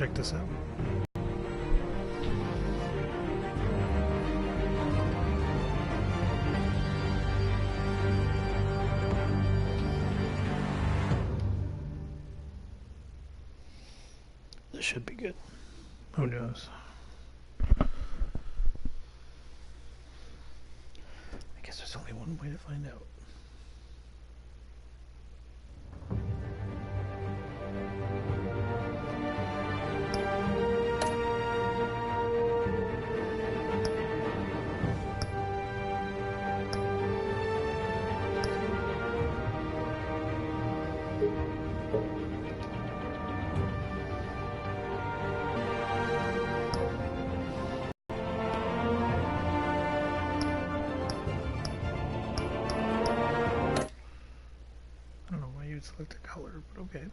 check this out. This should be good. Who knows? I guess there's only one way to find out. Select a color, but okay.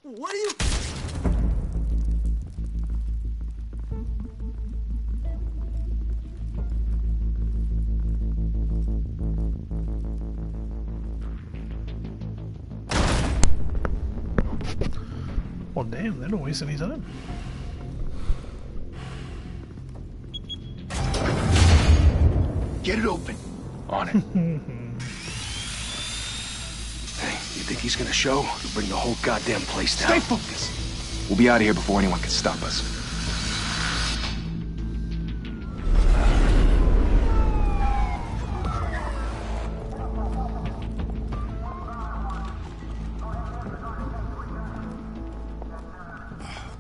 What are you... Well, damn, they don't waste any time. Get it open. On it. Hey, you think he's gonna show? He'll bring the whole goddamn place down. Stay focused. We'll be out of here before anyone can stop us.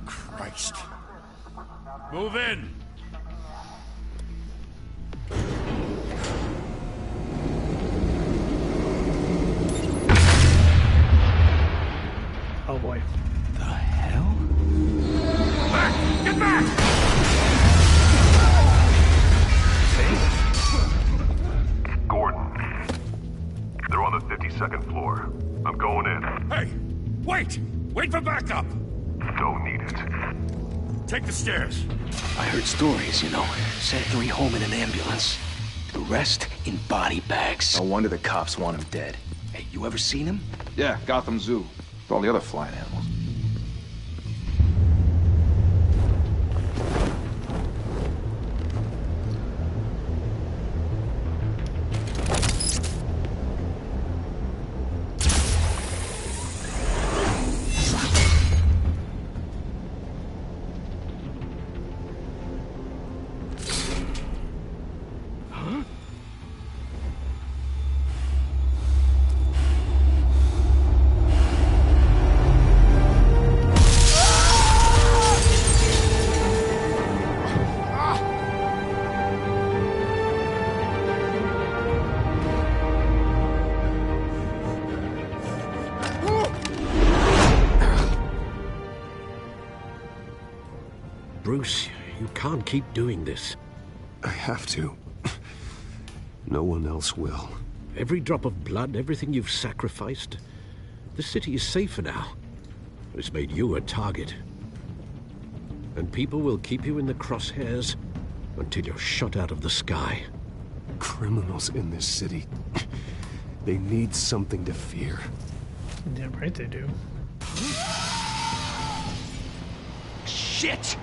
Christ. Move in. Oh boy. The hell? Back! Get back! Gordon. They're on the 52nd floor. I'm going in. Hey! Wait! Wait for backup! Don't need it. Take the stairs. I heard stories, you know. Sent 3 home in an ambulance. The rest in body bags. No wonder the cops want him dead. Hey, you ever seen him? Yeah, Gotham Zoo. With all the other flying animals. Bruce, you can't keep doing this. I have to. No one else will. Every drop of blood, everything you've sacrificed. The city is safer now. It's made you a target. And people will keep you in the crosshairs until you're shot out of the sky. Criminals in this city. They need something to fear. Damn right they do. Shit!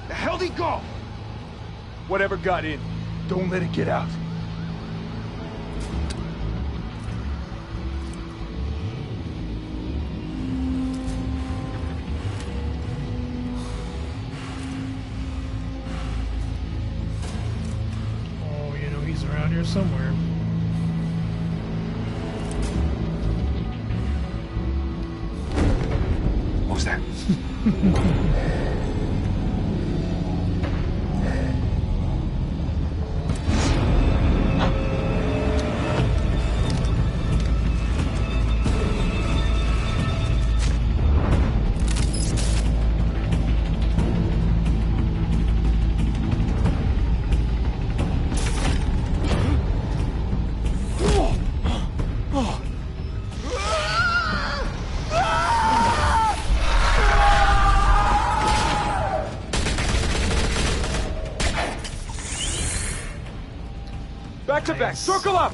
The hell'd he go? Whatever got in, don't let it get out. here somewhere. What was that? Back to back, circle up!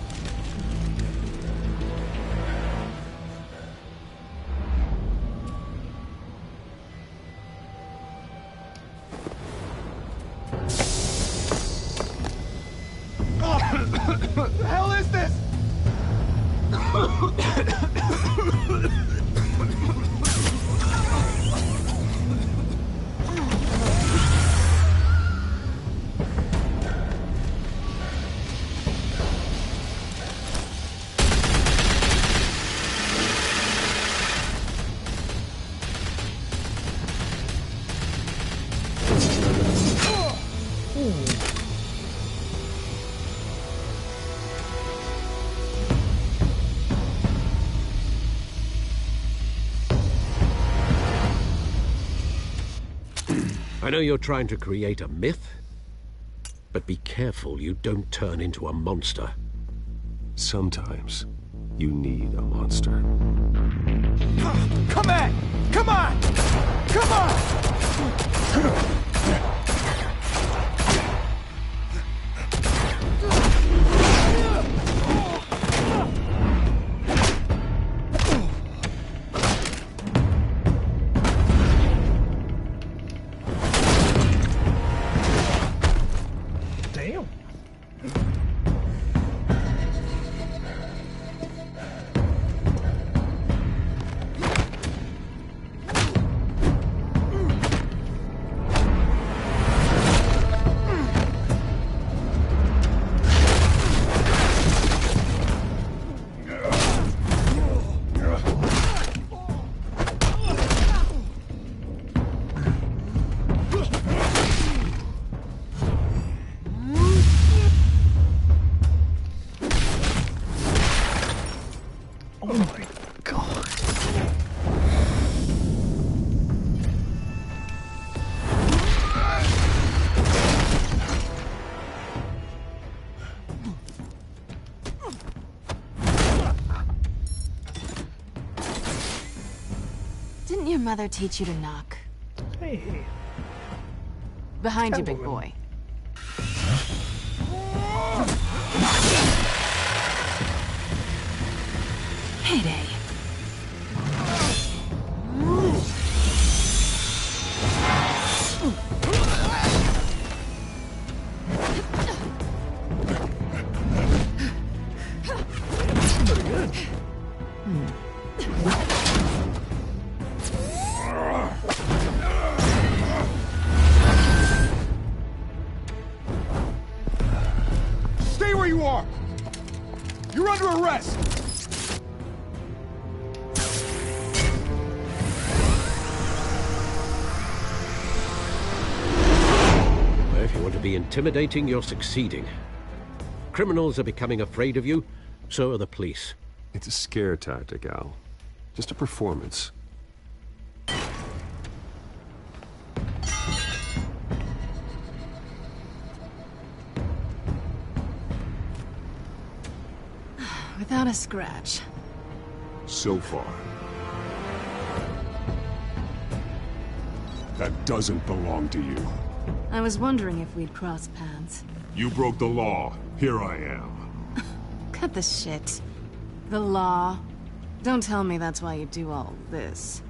What the hell is this? I know you're trying to create a myth, but be careful you don't turn into a monster. Sometimes you need a monster. Come on! Come on! Come on! Damn. Oh my god. Didn't your mother teach you to knock? Hey. Behind you, big Catwoman. boy. Heyday. Pretty good. Stay where you are! You're under arrest! If you want to be intimidating, you're succeeding. Criminals are becoming afraid of you, so are the police. It's a scare tactic, Al. Just a performance. Without a scratch. So far. That doesn't belong to you. I was wondering if we'd cross paths. You broke the law. Here I am. Cut the shit. The law. Don't tell me that's why you do all this.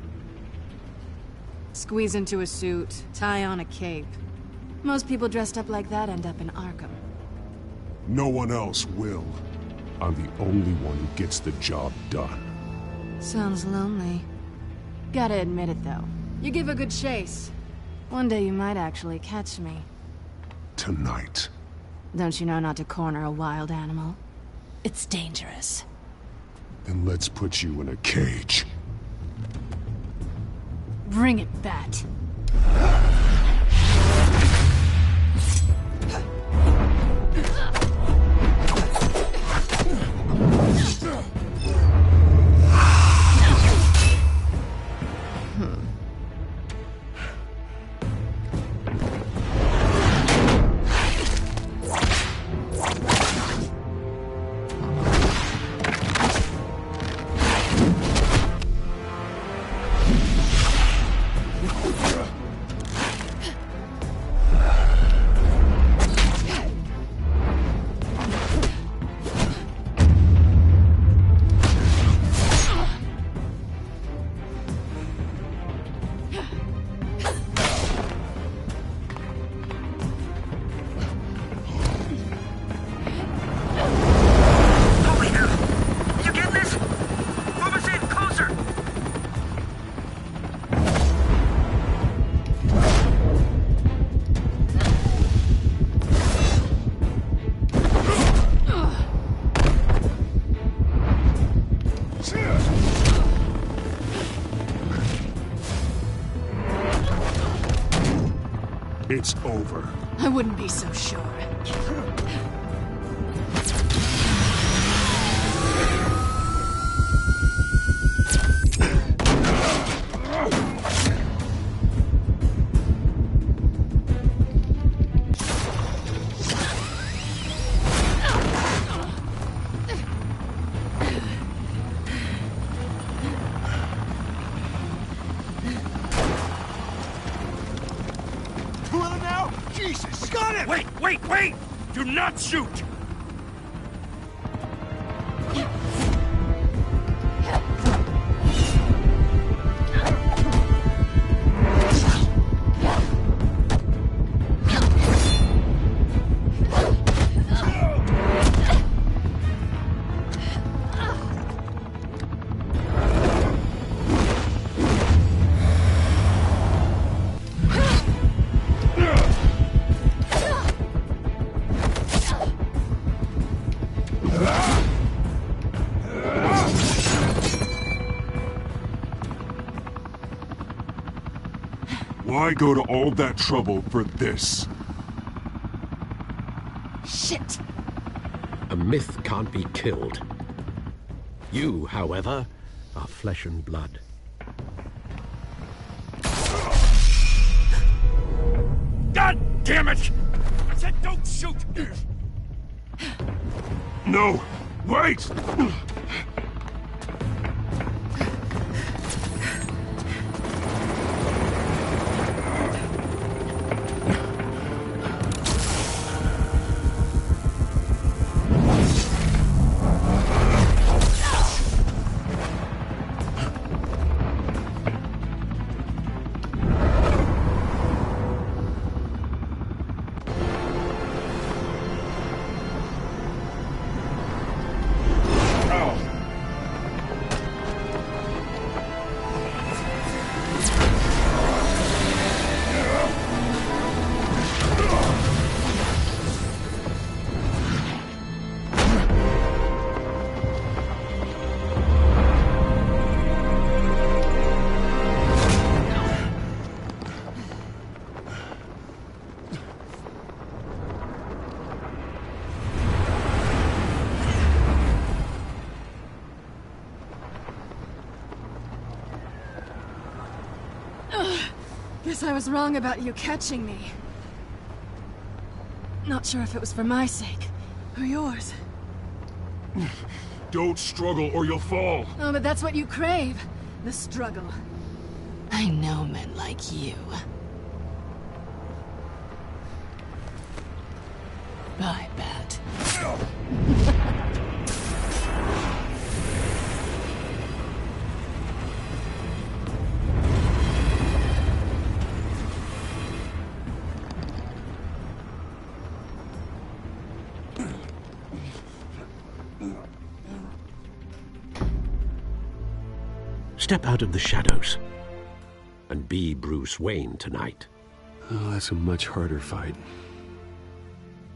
Squeeze into a suit, tie on a cape. Most people dressed up like that end up in Arkham. No one else will. I'm the only one who gets the job done. Sounds lonely. Gotta admit it, though. You give a good chase. One day you might actually catch me. Tonight. Don't you know not to corner a wild animal? It's dangerous. Then let's put you in a cage. Bring it, Bat. It's over. I wouldn't be so sure. Jesus, got him! Wait! Do not shoot! Why go to all that trouble for this? Shit! A myth can't be killed. You, however, are flesh and blood. God damn it! I said don't shoot! No! Wait! Guess I was wrong about you catching me. Not sure if it was for my sake, or yours. Don't struggle or you'll fall. Oh, but that's what you crave. The struggle. I know men like you. Bye, Bat. Step out of the shadows and be Bruce Wayne tonight. Oh, that's a much harder fight.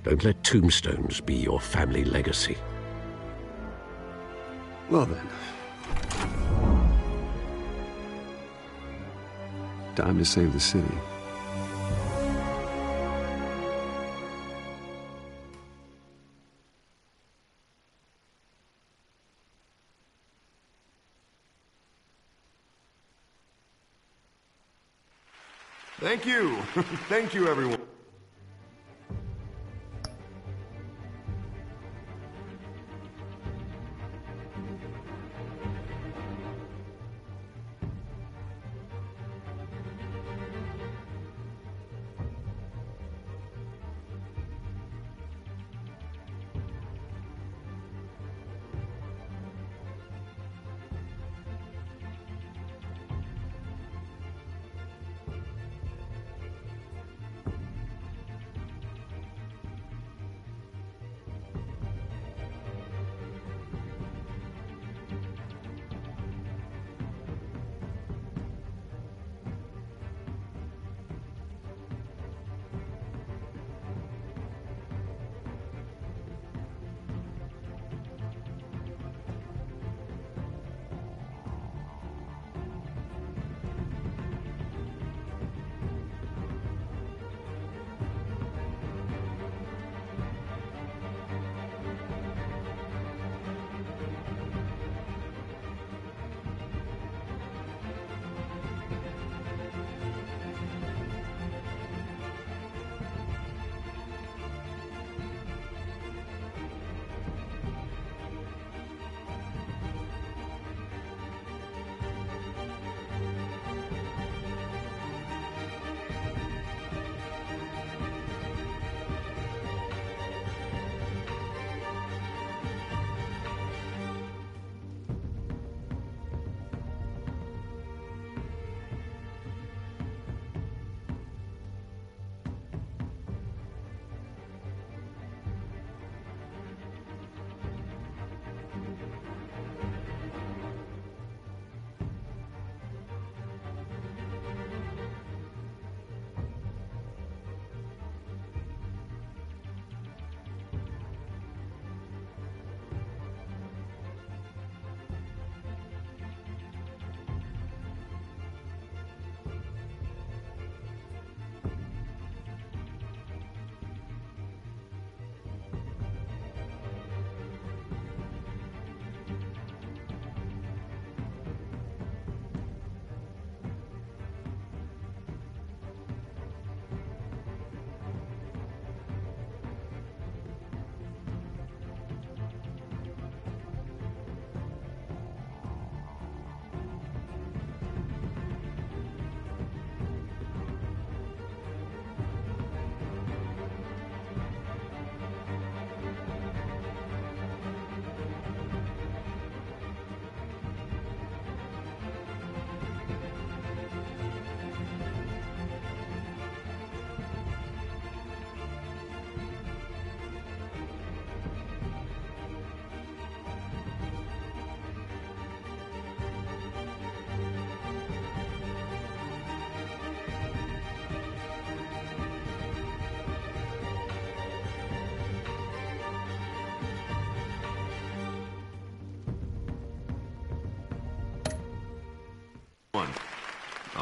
Don't let tombstones be your family legacy. Well then. Time to save the city. Thank you. Thank you, everyone.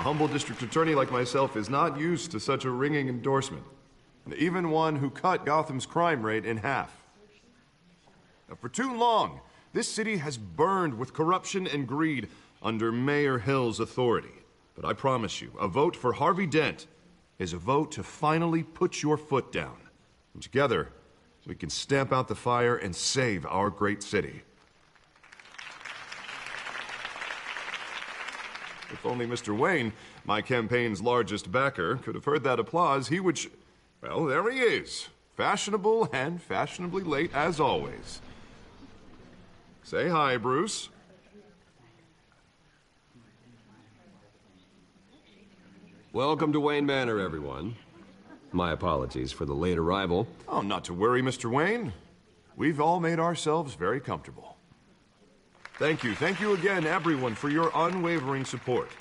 A humble district attorney like myself is not used to such a ringing endorsement. Even one who cut Gotham's crime rate in half. Now, for too long, this city has burned with corruption and greed under Mayor Hill's authority. But I promise you, a vote for Harvey Dent is a vote to finally put your foot down. And together, we can stamp out the fire and save our great city. If only Mr. Wayne, my campaign's largest backer, could have heard that applause, he would well, there he is. Fashionable and fashionably late as always. Say hi, Bruce. Welcome to Wayne Manor, everyone. My apologies for the late arrival. Oh, not to worry, Mr. Wayne. We've all made ourselves very comfortable. Thank you again, everyone, for your unwavering support.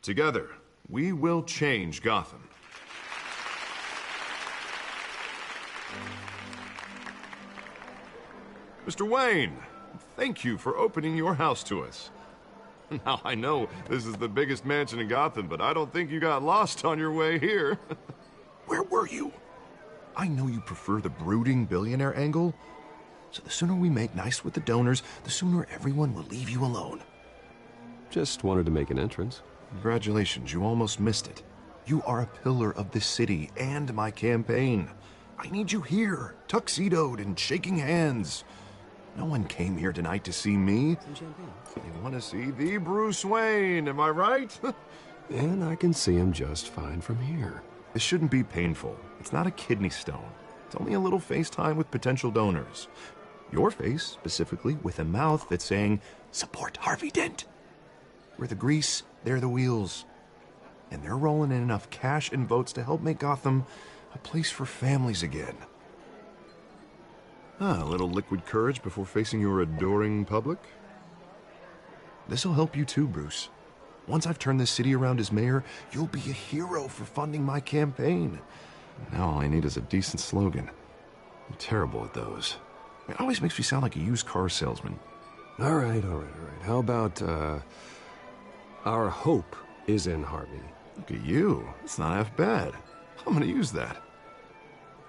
Together, we will change Gotham. Mr. Wayne, thank you for opening your house to us. Now, I know this is the biggest mansion in Gotham, but I don't think you got lost on your way here. Where were you? I know you prefer the brooding billionaire angle, so the sooner we make nice with the donors, the sooner everyone will leave you alone. Just wanted to make an entrance. Congratulations, you almost missed it. You are a pillar of this city and my campaign. I need you here, tuxedoed and shaking hands. No one came here tonight to see me. They want to see the Bruce Wayne, am I right? And I can see him just fine from here. This shouldn't be painful. It's not a kidney stone. It's only a little FaceTime with potential donors. Your face, specifically, with a mouth that's saying, support Harvey Dent. We're the grease, they're the wheels. And they're rolling in enough cash and votes to help make Gotham a place for families again. A little liquid courage before facing your adoring public. This'll help you too, Bruce. Once I've turned this city around as mayor, you'll be a hero for funding my campaign. Now all I need is a decent slogan. I'm terrible at those. It always makes me sound like a used car salesman. All right. How about, our hope is in Harvey. Look at you. It's not half bad. I'm gonna use that.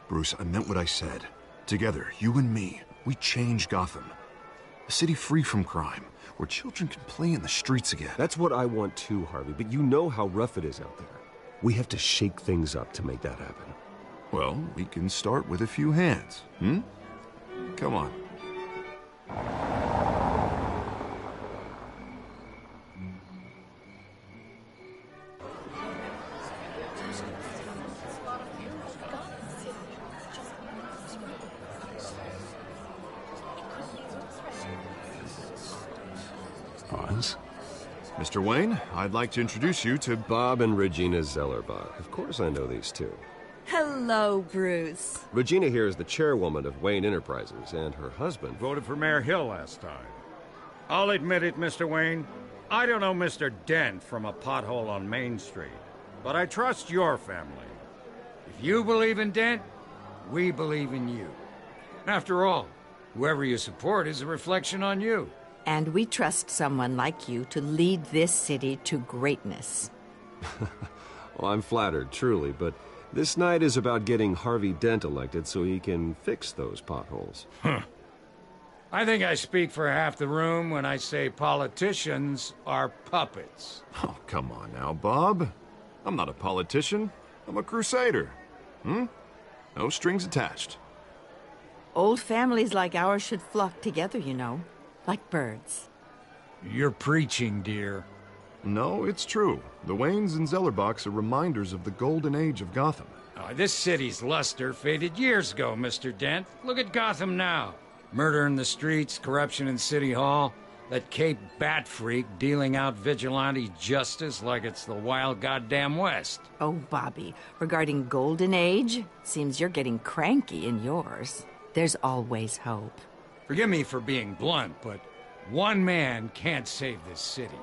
Bruce, I meant what I said. Together, you and me, we change Gotham. A city free from crime, where children can play in the streets again. That's what I want too, Harvey, but you know how rough it is out there. We have to shake things up to make that happen. Well, we can start with a few hands, Come on. Pause. Mr. Wayne, I'd like to introduce you to Bob and Regina Zellerbach. Of course I know these two. Hello, Bruce. Regina here is the chairwoman of Wayne Enterprises, and her husband... Voted for Mayor Hill last time. I'll admit it, Mr. Wayne. I don't know Mr. Dent from a pothole on Main Street, but I trust your family. If you believe in Dent, we believe in you. After all, whoever you support is a reflection on you. And we trust someone like you to lead this city to greatness. Well, I'm flattered, truly, but this night is about getting Harvey Dent elected so he can fix those potholes. I think I speak for half the room when I say politicians are puppets. Oh, come on now, Bob. I'm not a politician. I'm a crusader. No strings attached. Old families like ours should flock together, you know, like birds. You're preaching, dear. No, it's true. The Waynes and Zellerbachs are reminders of the golden age of Gotham. Oh, this city's luster faded years ago, Mr. Dent. Look at Gotham now. Murder in the streets, corruption in City Hall, that Cape Bat freak dealing out vigilante justice like it's the wild goddamn West. Oh, Bobby, regarding Golden Age, seems you're getting cranky in yours. There's always hope. Forgive me for being blunt, but one man can't save this city.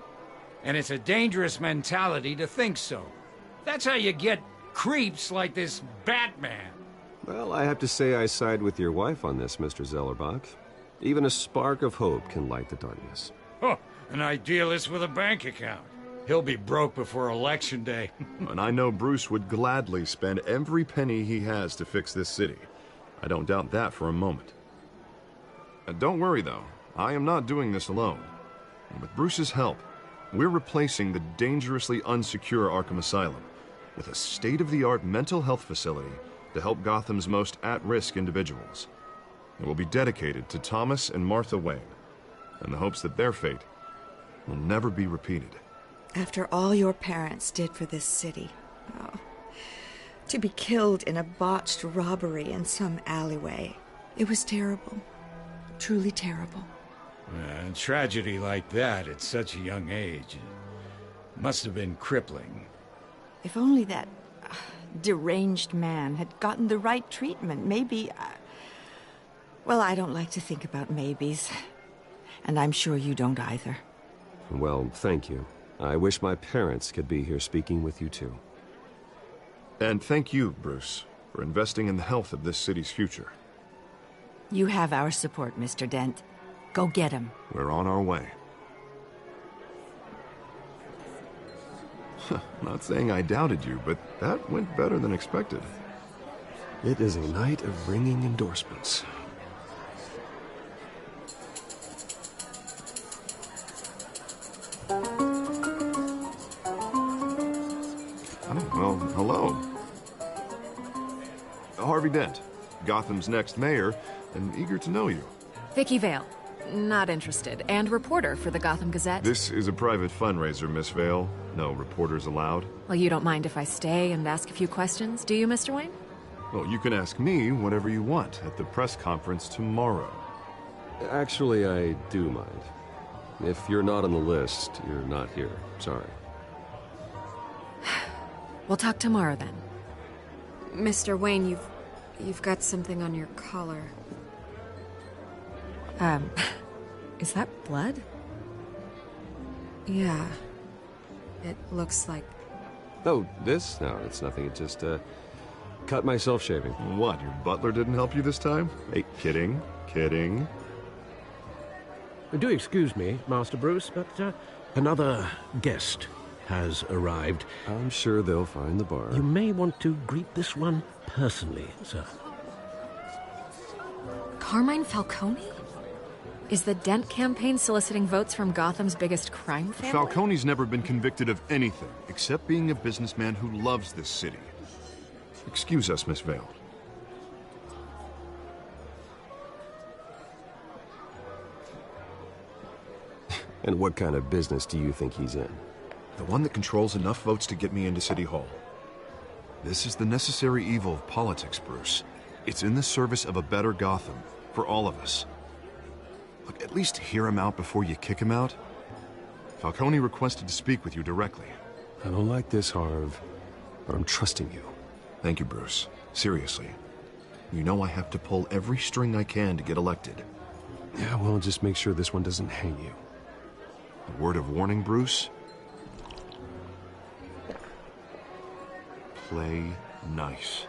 And it's a dangerous mentality to think so. That's how you get creeps like this Batman. Well, I have to say I side with your wife on this, Mr. Zellerbach. Even a spark of hope can light the darkness. Oh, an idealist with a bank account. He'll be broke before Election Day. And I know Bruce would gladly spend every penny he has to fix this city. I don't doubt that for a moment. Don't worry, though. I am not doing this alone. And with Bruce's help, we're replacing the dangerously unsecure Arkham Asylum with a state-of-the-art mental health facility to help Gotham's most at-risk individuals. It will be dedicated to Thomas and Martha Wayne, in the hopes that their fate will never be repeated. After all your parents did for this city, to be killed in a botched robbery in some alleyway, it was terrible. Truly terrible. A tragedy like that at such a young age must have been crippling. If only that deranged man had gotten the right treatment, maybe... Well, I don't like to think about maybes. And I'm sure you don't either. Well, thank you. I wish my parents could be here speaking with you, too. And thank you, Bruce, for investing in the health of this city's future. You have our support, Mr. Dent. Go get him. We're on our way. Not saying I doubted you, but that went better than expected. It is a night of ringing endorsements. Oh, well, hello. Harvey Dent, Gotham's next mayor, and eager to know you. Vicky Vale. Not interested. And reporter for the Gotham Gazette. This is a private fundraiser, Miss Vale. No reporters allowed. Well, you don't mind if I stay and ask a few questions, do you, Mr. Wayne? Well, you can ask me whatever you want at the press conference tomorrow. Actually, I do mind. If you're not on the list, you're not here. Sorry. We'll talk tomorrow then. Mr. Wayne, you've got something on your collar. Is that blood? Yeah. It looks like... Oh, this? No, it's nothing. It just, cut myself shaving. What, your butler didn't help you this time? Hey, kidding. Kidding. Do excuse me, Master Bruce, but another guest has arrived. I'm sure they'll find the bar. You may want to greet this one personally, sir. Carmine Falcone? Is the Dent campaign soliciting votes from Gotham's biggest crime family? Falcone's never been convicted of anything, except being a businessman who loves this city. Excuse us, Miss Vale. And what kind of business do you think he's in? The one that controls enough votes to get me into City Hall. This is the necessary evil of politics, Bruce. It's in the service of a better Gotham, for all of us. Look, at least hear him out before you kick him out. Falcone requested to speak with you directly. I don't like this, Harv, but I'm trusting you. Thank you, Bruce. Seriously. You know I have to pull every string I can to get elected. Yeah, well, just make sure this one doesn't hang you. A word of warning, Bruce? Play nice.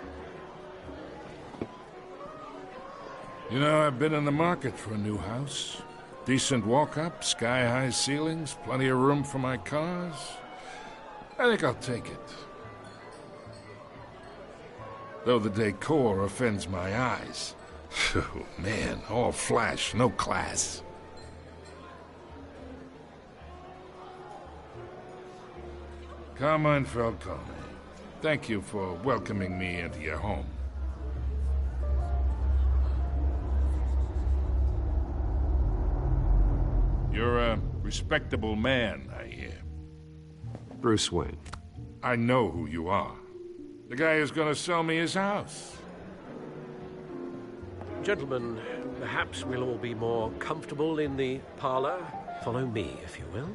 You know, I've been in the market for a new house. Decent walk-up, sky-high ceilings, plenty of room for my cars. I think I'll take it. Though the decor offends my eyes. Oh, man, all flash, no class. Carmine Falcone, thank you for welcoming me into your home. You're a respectable man, I hear. Bruce Wayne. I know who you are. The guy who's gonna sell me his house. Gentlemen, perhaps we'll all be more comfortable in the parlor. Follow me, if you will.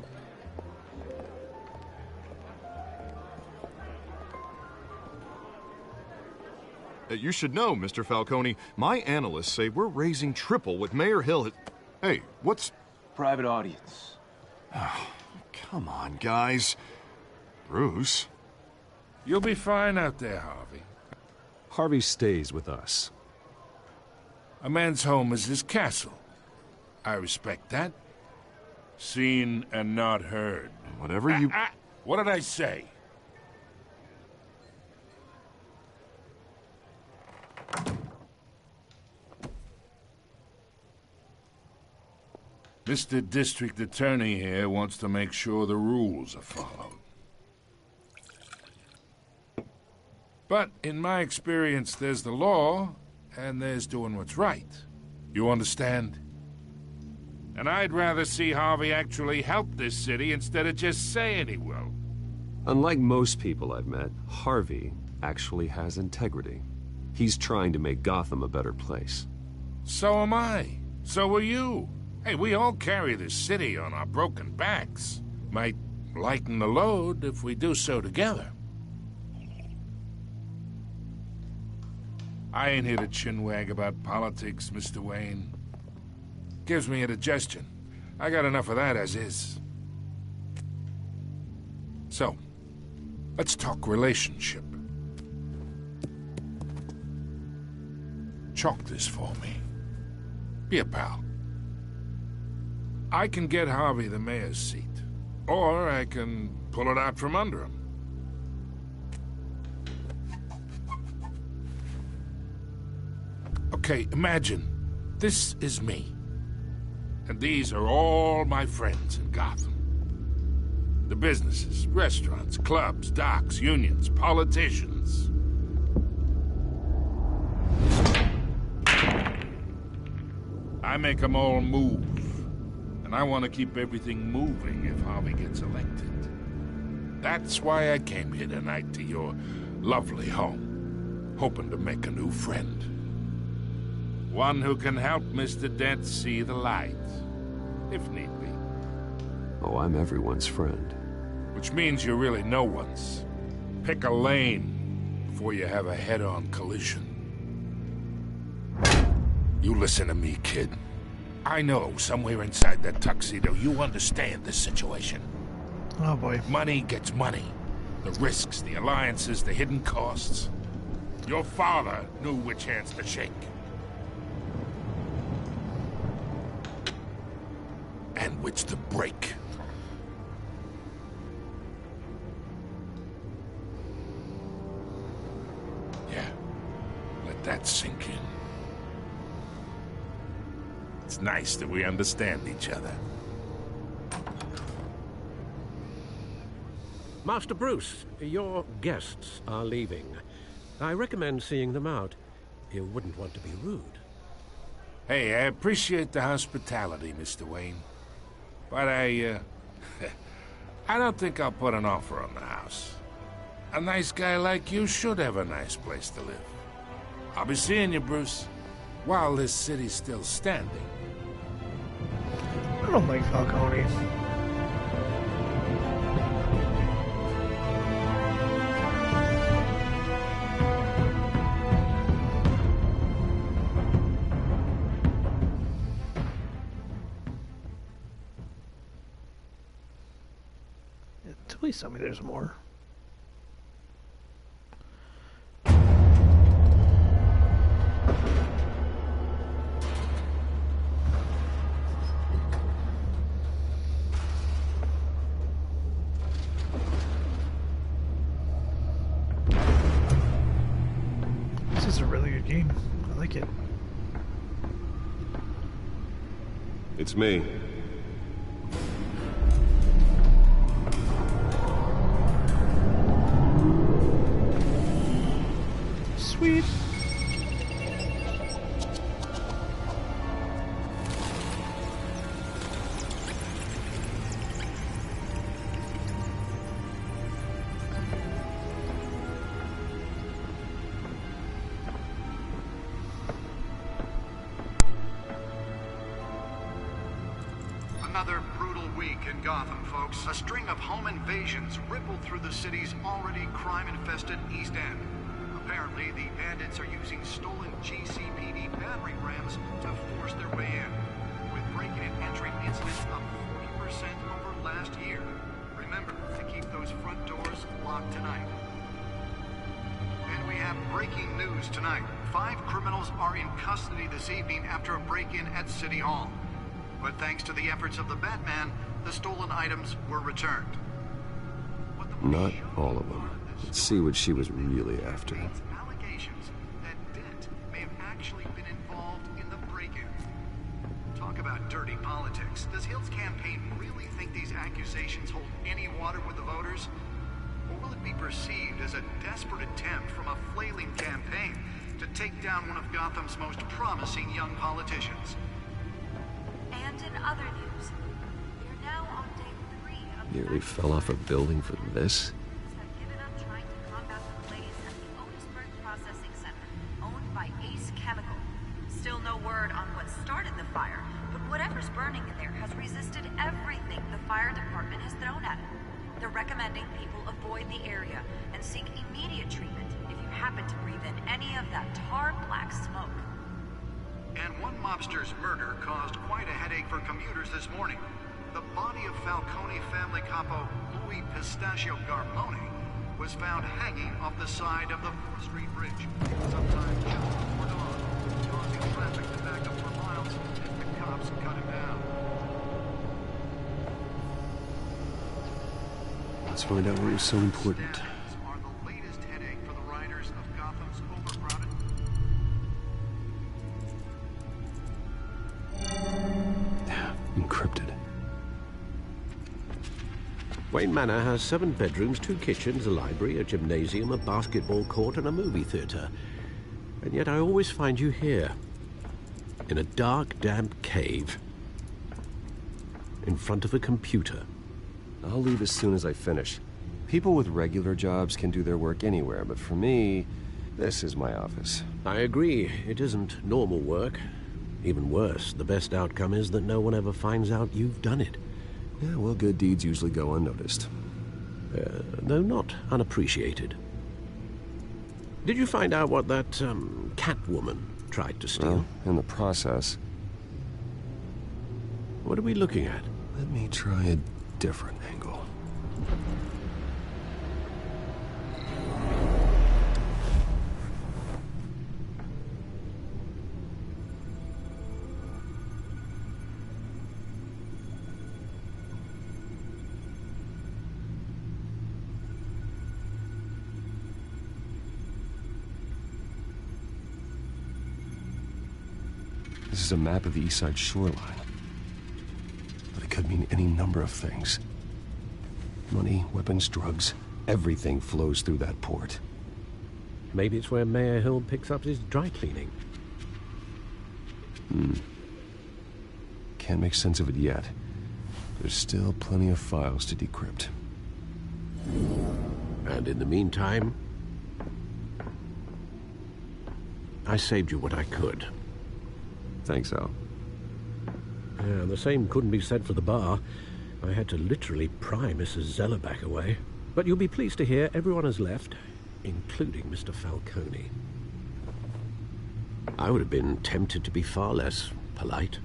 You should know, Mr. Falcone, my analysts say we're raising triple with Mayor Hill. Hey, what's... Private audience. Oh, come on, guys. Bruce? You'll be fine out there, Harvey. Harvey stays with us. A man's home is his castle. I respect that. Seen and not heard. Whatever you... What did I say? Mr. District Attorney here wants to make sure the rules are followed. But in my experience, there's the law, and there's doing what's right. You understand? And I'd rather see Harvey actually help this city instead of just saying he will. Unlike most people I've met, Harvey actually has integrity. He's trying to make Gotham a better place. So am I. So are you. Hey, we all carry this city on our broken backs. Might lighten the load if we do so together. I ain't here to chinwag about politics, Mr. Wayne. Gives me indigestion. I got enough of that as is. So, let's talk relationship. Chalk this for me. Be a pal. I can get Harvey the mayor's seat, or I can pull it out from under him. Okay, imagine this is me, and these are all my friends in Gotham. The businesses, restaurants, clubs, docks, unions, politicians. I make them all move. And I want to keep everything moving if Harvey gets elected. That's why I came here tonight to your lovely home, hoping to make a new friend. One who can help Mr. Dent see the light, if need be. Oh, I'm everyone's friend. Which means you're really no one's. Pick a lane before you have a head-on collision. You listen to me, kid. I know somewhere inside that tuxedo you understand this situation. Oh boy. Money gets money. The risks, the alliances, the hidden costs. Your father knew which hands to shake. And which to break. Yeah, let that sink in. It's nice that we understand each other. Master Bruce, your guests are leaving. I recommend seeing them out. You wouldn't want to be rude. Hey, I appreciate the hospitality, Mr. Wayne. But I don't think I'll put an offer on the house. A nice guy like you should have a nice place to live. I'll be seeing you, Bruce, while this city's still standing. I don't like Falcone. Please tell me there's more. This is a really good game. I like it. It's me. Sweet. Another brutal week in Gotham, folks. A string of home invasions rippled through the city's already crime-infested East End. Apparently, the bandits are using stolen GCPD battering rams to force their way in, with breaking and entering incidents up 40% over last year. Remember to keep those front doors locked tonight. And we have breaking news tonight. 5 criminals are in custody this evening after a break-in at City Hall. But thanks to the efforts of the Batman, the stolen items were returned. Not all of them. Let's see what she was really after. Allegations that Dent may have actually been involved in the break-in. Talk about dirty politics. Does Hill's campaign really think these accusations hold any water with the voters? Or will it be perceived as a desperate attempt from a flailing campaign to take down one of Gotham's most promising young politicians? And in other news, we're now on day 3 of Nearly fell off a building for this? have given up trying to combat the blaze at the Otisburg Processing Center, owned by Ace Chemical. Still no word on what started the fire, but whatever's burning in there has resisted everything the fire department has thrown at it. They're recommending people avoid the area and seek immediate treatment if you happen to breathe in any of that tar black smoke. And one mobster's murder caused quite a headache for commuters this morning. The body of Falcone family capo Louis Pistachio Garmone was found hanging off the side of the 4th Street Bridge sometime just before dawn, causing traffic to back up for miles cops cut him down. Let's find out what was so important. Stabbings are the latest headache for the riders of Gotham's overcrowded. Encrypted. Wayne Manor has 7 bedrooms, 2 kitchens, a library, a gymnasium, a basketball court, and a movie theater. And yet I always find you here, in a dark, damp cave, in front of a computer. I'll leave as soon as I finish. People with regular jobs can do their work anywhere, but for me, this is my office. I agree. It isn't normal work. Even worse, the best outcome is that no one ever finds out you've done it. Yeah, well, good deeds usually go unnoticed. Though not unappreciated. Did you find out what that, Catwoman tried to steal? Well, in the process. What are we looking at? Let me try a different angle. This is a map of the East Side shoreline. But it could mean any number of things. Money, weapons, drugs, everything flows through that port. Maybe it's where Mayor Hill picks up his dry cleaning. Can't make sense of it yet. There's still plenty of files to decrypt. And in the meantime, I saved you what I could. Thanks, Al. Yeah, the same couldn't be said for the bar. I had to literally pry Mrs. Zeller back away. But you'll be pleased to hear everyone has left, including Mr. Falcone. I would have been tempted to be far less polite.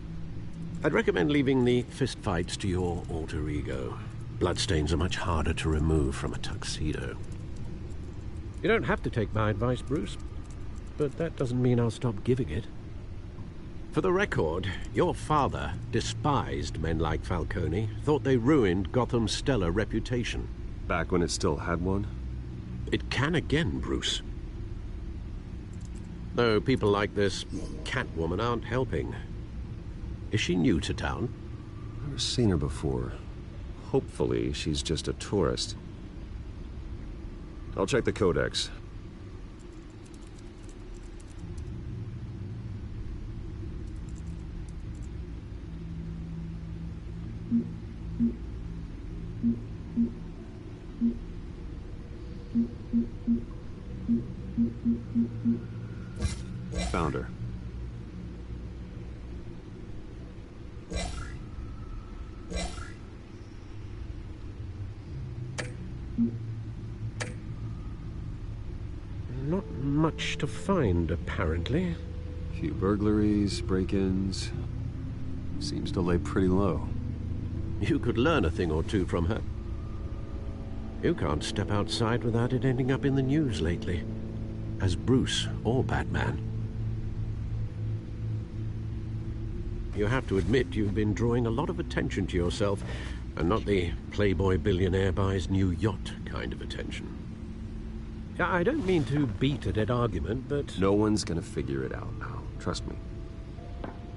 I'd recommend leaving the fistfights to your alter ego. Bloodstains are much harder to remove from a tuxedo. You don't have to take my advice, Bruce, but that doesn't mean I'll stop giving it. For the record, your father despised men like Falcone, thought they ruined Gotham's stellar reputation. Back when it still had one? It can again, Bruce. Though people like this Catwoman aren't helping. Is she new to town? Never seen her before. Hopefully, she's just a tourist. I'll check the codex. Found her. Not much to find, apparently. Few burglaries, break-ins. Seems to lay pretty low. You could learn a thing or two from her. You can't step outside without it ending up in the news lately. As Bruce or Batman. You have to admit you've been drawing a lot of attention to yourself, and not the playboy billionaire buys new yacht kind of attention. I don't mean to beat a dead argument, but... No one's gonna figure it out now. Trust me.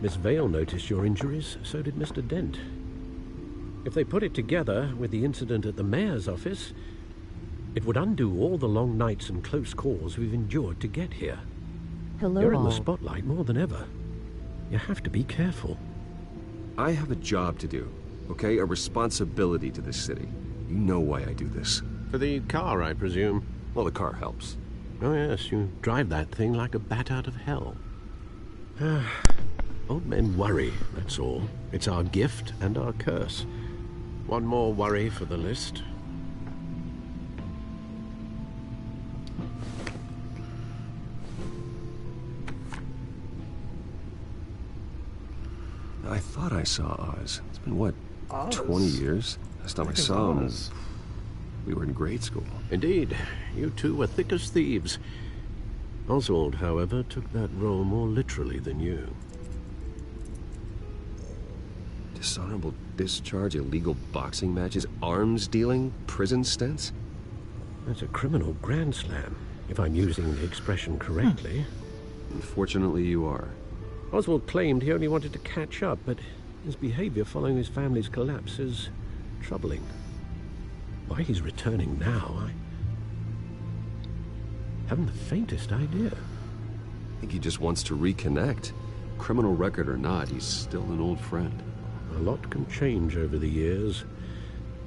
Miss Vale noticed your injuries, so did Mr. Dent. If they put it together with the incident at the mayor's office, it would undo all the long nights and close calls we've endured to get here. Hello, You're in the all. spotlight more than ever. You have to be careful. I have a job to do, okay? A responsibility to this city. You know why I do this. For the car, I presume. Well, the car helps. Oh yes, you drive that thing like a bat out of hell. Old men worry, that's all. It's our gift and our curse. One more worry for the list. I thought I saw Oz. It's been, what, Oz? 20 years? Last time I saw him, we were in grade school. Indeed, you two were thick as thieves. Oswald, however, took that role more literally than you. Dishonorable discharge, illegal boxing matches, arms dealing, prison stints? That's a criminal grand slam, if I'm using the expression correctly. Unfortunately, you are. Oswald claimed he only wanted to catch up, but his behavior following his family's collapse is troubling. Why he's returning now, I haven't the faintest idea. I think he just wants to reconnect. Criminal record or not, he's still an old friend. A lot can change over the years.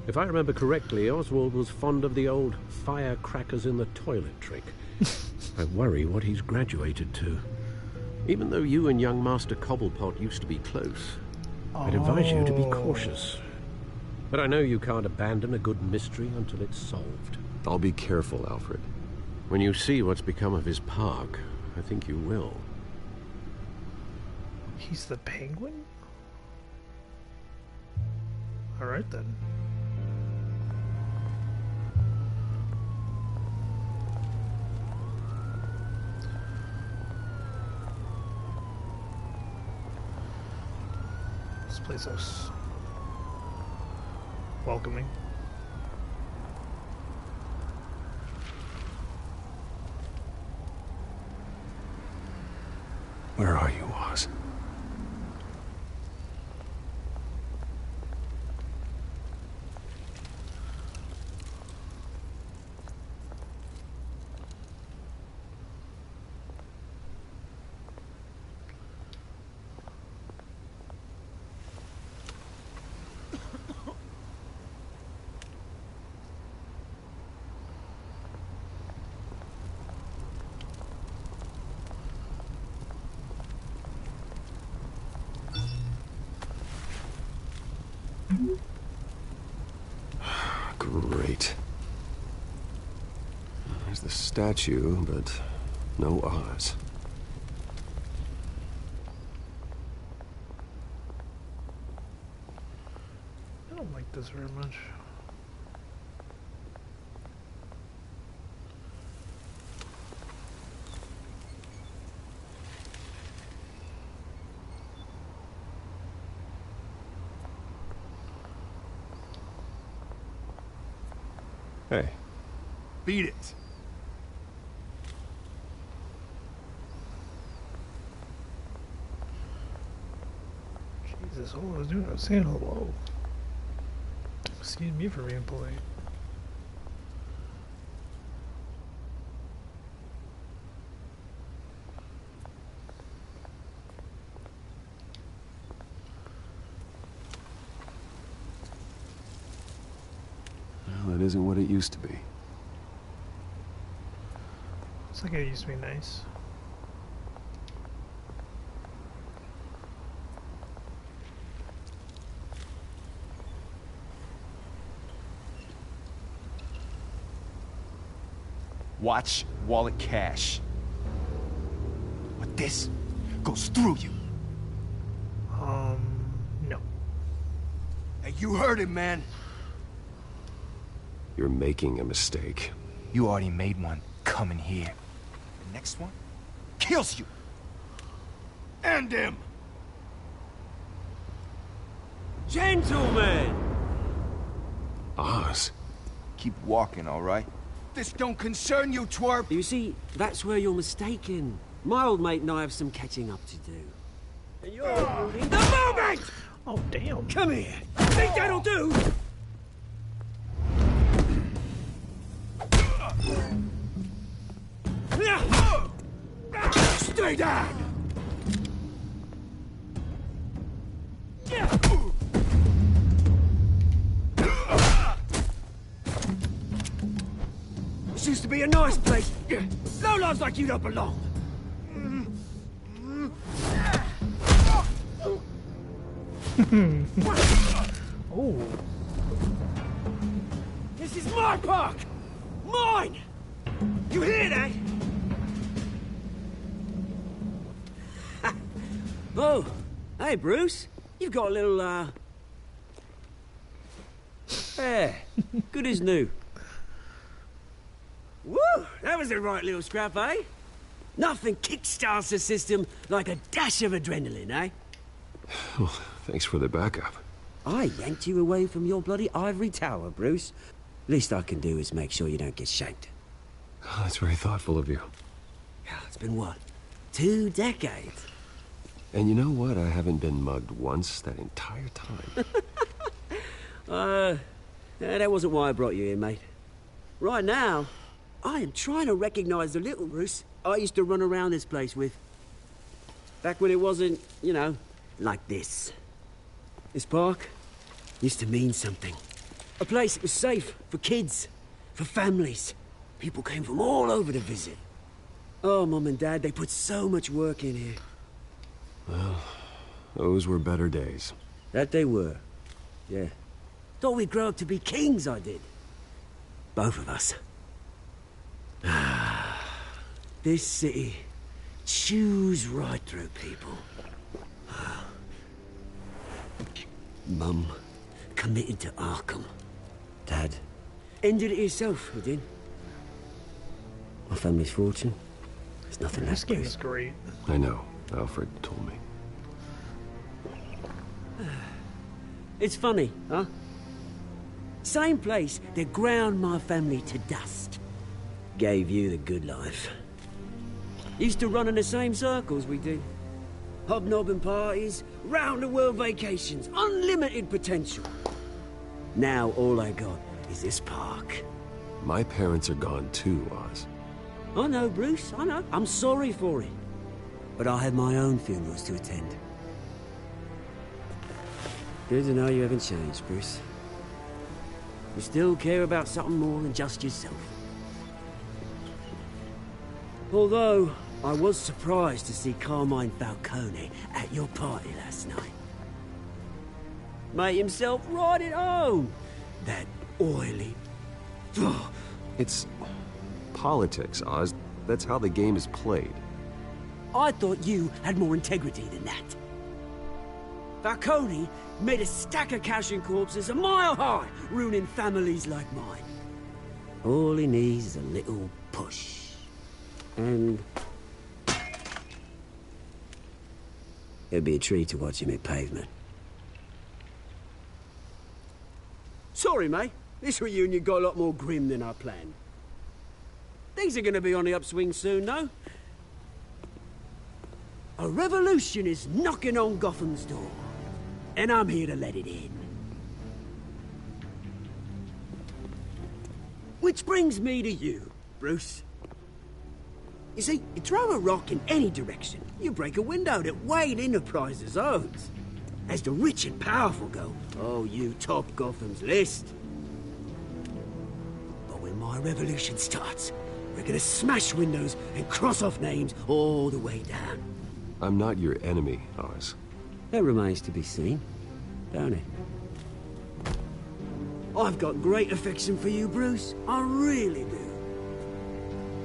If I remember correctly, Oswald was fond of the old firecrackers in the toilet trick. I worry what he's graduated to. Even though you and young Master Cobblepot used to be close, I'd advise you to be cautious. But I know you can't abandon a good mystery until it's solved. I'll be careful, Alfred. When you see what's become of his park, I think you will. He's the Penguin? Alright then. This place looks welcoming. Where are you, Oz? Great. There's the statue, but no Oz. I don't like this very much. Hey. Beat it. Jesus, all I was doing was saying hello. Excuse me for being polite. Well, it isn't what it used to be. It's like it used to be nice. Watch wallet cash. But this goes through you. No. Hey, you heard it, man. You're making a mistake. You already made one coming here. The next one kills you. And him. Gentlemen! Oz. Keep walking, all right? This don't concern you, twerp! You see, that's where you're mistaken. My old mate and I have some catching up to do. And you're ruining the moment! Oh, damn. Come here! Think that'll do? Stay down! This used to be a nice place. Lowlifes like you don't belong. Oh. This is my park! Mine! You hear that? Oh, hey, Bruce. You've got a little, hair. Good as new. Woo! That was a right little scrap, eh? Nothing kickstarts the system like a dash of adrenaline, eh? Well, Thanks for the backup. I yanked you away from your bloody ivory tower, Bruce. Least I can do is make sure you don't get shanked. Oh, that's very thoughtful of you. It's been what? 2 decades? And you know what? I haven't been mugged once that entire time. That wasn't why I brought you here, mate. Right now, I am trying to recognize the little Bruce I used to run around this place with. Back when it wasn't, you know, like this. This park used to mean something. A place that was safe for kids, for families. People came from all over to visit. Oh, Mum and Dad, they put so much work in here. Well, those were better days. That they were. Yeah. Thought we'd grow up to be kings, I did. Both of us. This city chews right through people. Mum committed to Arkham. Dad ended it yourself, you did. My family's fortune. There's nothing left. This game is great. I know. Alfred told me. It's funny, huh? Same place that ground my family to dust. Gave you the good life. Used to run in the same circles we did. Hobnobbing parties, round-the-world vacations, unlimited potential. Now all I got is this park. My parents are gone too, Oz. I know, Bruce, I know. I'm sorry for it. But I have my own funerals to attend. Good to know you haven't changed, Bruce. You still care about something more than just yourself. Although, I was surprised to see Carmine Falcone at your party last night. Made himself right at home. That oily... It's politics, Oz. That's how the game is played. I thought you had more integrity than that. Falcone made a stack of cash and corpses a mile high, ruining families like mine. All he needs is a little push. And... it'd be a treat to watch him hit pavement. Sorry, mate. This reunion got a lot more grim than I planned. Things are gonna be on the upswing soon, though. A revolution is knocking on Gotham's door. And I'm here to let it in. Which brings me to you, Bruce. You see, you throw a rock in any direction, you break a window that Wayne Enterprises owns. As the rich and powerful go, oh, you top Gotham's list. But when my revolution starts, we're gonna smash windows and cross off names all the way down. I'm not your enemy, Oz. That remains to be seen, don't it? I've got great affection for you, Bruce. I really do.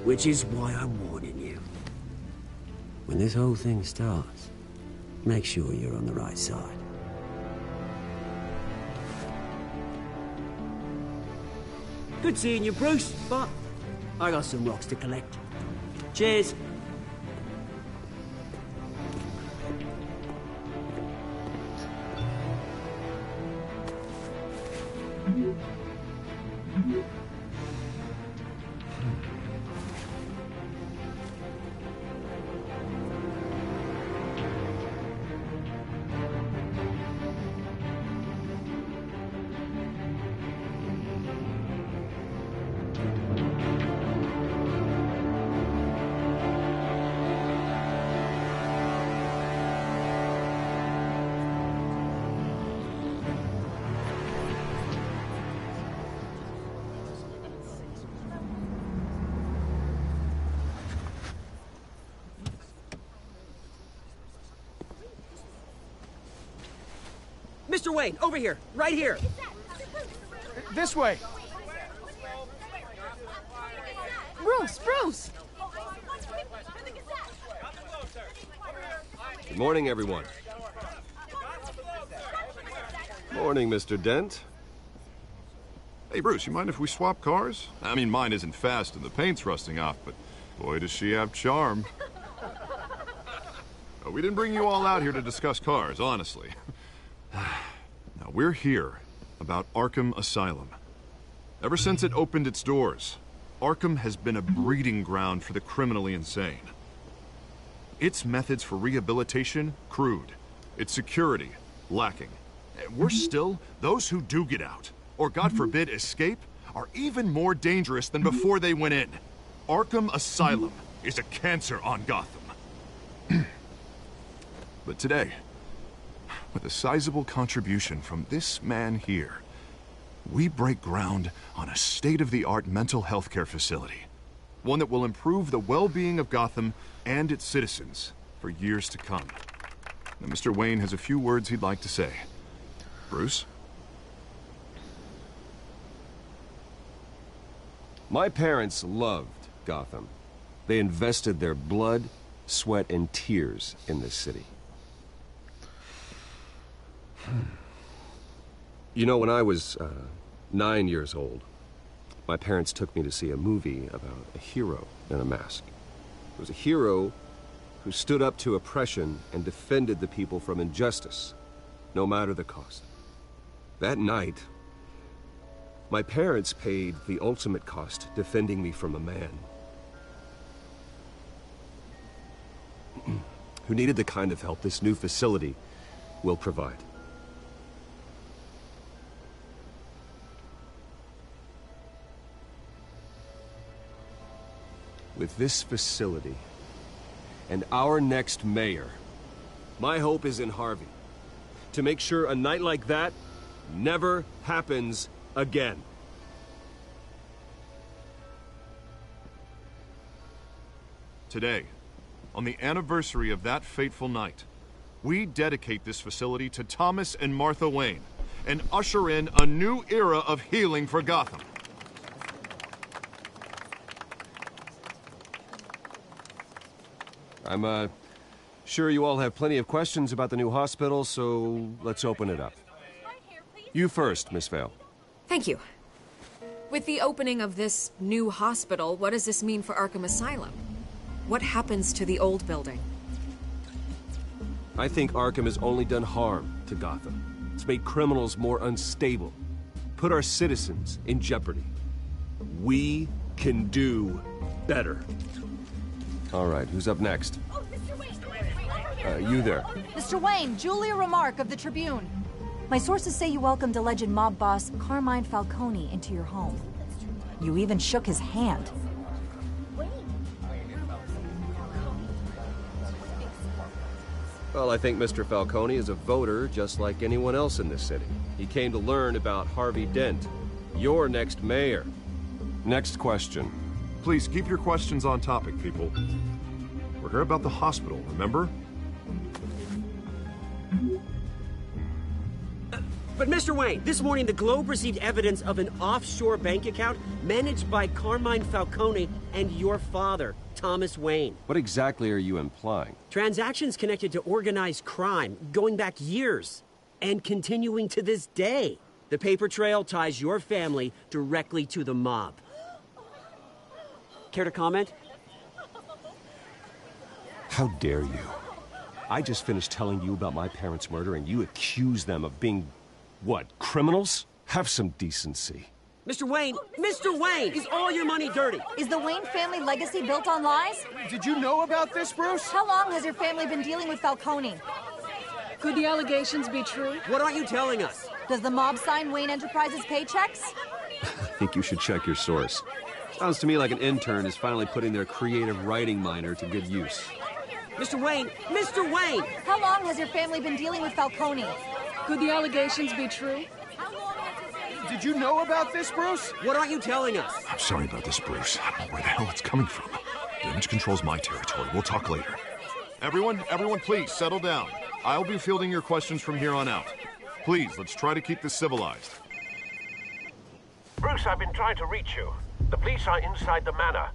Which is why I'm warning you. When this whole thing starts, make sure you're on the right side. Good seeing you, Bruce, but I got some rocks to collect. Cheers. Mr. Wayne, over here, right here. This way. Bruce! Good morning, everyone. Morning, Mr. Dent. Hey, Bruce, you mind if we swap cars? I mean, mine isn't fast and the paint's rusting off, but boy, does she have charm. We didn't bring you all out here to discuss cars, honestly. Now, we're here about Arkham Asylum. Ever since it opened its doors, Arkham has been a breeding ground for the criminally insane. Its methods for rehabilitation, crude. Its security, lacking. And worse still, those who do get out, or God forbid escape, are even more dangerous than before they went in. Arkham Asylum is a cancer on Gotham. But today, with a sizable contribution from this man here, we break ground on a state-of-the-art mental health care facility. One that will improve the well-being of Gotham and its citizens for years to come. Now, Mr. Wayne has a few words he'd like to say. Bruce? My parents loved Gotham. They invested their blood, sweat, and tears in this city. You know, when I was 9 years old, my parents took me to see a movie about a hero in a mask. It was a hero who stood up to oppression and defended the people from injustice, no matter the cost. That night, my parents paid the ultimate cost defending me from a man who needed the kind of help this new facility will provide. With this facility and our next mayor, my hope is in Harvey. To make sure a night like that never happens again. Today, on the anniversary of that fateful night, we dedicate this facility to Thomas and Martha Wayne and usher in a new era of healing for Gotham. I'm sure you all have plenty of questions about the new hospital, so let's open it up. You first, Miss Vale. Thank you. With the opening of this new hospital, what does this mean for Arkham Asylum? What happens to the old building? I think Arkham has only done harm to Gotham. It's made criminals more unstable, put our citizens in jeopardy. We can do better. All right, who's up next? Oh, Mr. Wayne! You there. Mr. Wayne, Julia Remark of the Tribune. My sources say you welcomed alleged mob boss Carmine Falcone into your home. You even shook his hand. Well, I think Mr. Falcone is a voter just like anyone else in this city. He came to learn about Harvey Dent, your next mayor. Next question. Please keep your questions on topic, people. We're here about the hospital, remember? But Mr. Wayne, this morning the Globe received evidence of an offshore bank account managed by Carmine Falcone and your father, Thomas Wayne. What exactly are you implying? Transactions connected to organized crime, going back years, and continuing to this day. The paper trail ties your family directly to the mob. Care to comment? How dare you? I just finished telling you about my parents' murder and you accuse them of being, what, criminals? Have some decency. Mr. Wayne! Mr. Wayne! Is all your money dirty? Is the Wayne family legacy built on lies? Did you know about this, Bruce? How long has your family been dealing with Falcone? Could the allegations be true? What aren't you telling us? Does the mob sign Wayne Enterprises paychecks? I think you should check your source. Sounds to me like an intern is finally putting their creative writing minor to good use. Mr. Wayne! Mr. Wayne! How long has your family been dealing with Falcone? Could the allegations be true? Did you know about this, Bruce? What aren't you telling us? I'm sorry about this, Bruce. I don't know where the hell it's coming from. Damage control's my territory. We'll talk later. Everyone, please, settle down. I'll be fielding your questions from here on out. Please, let's try to keep this civilized. Bruce, I've been trying to reach you. The police are inside the manor.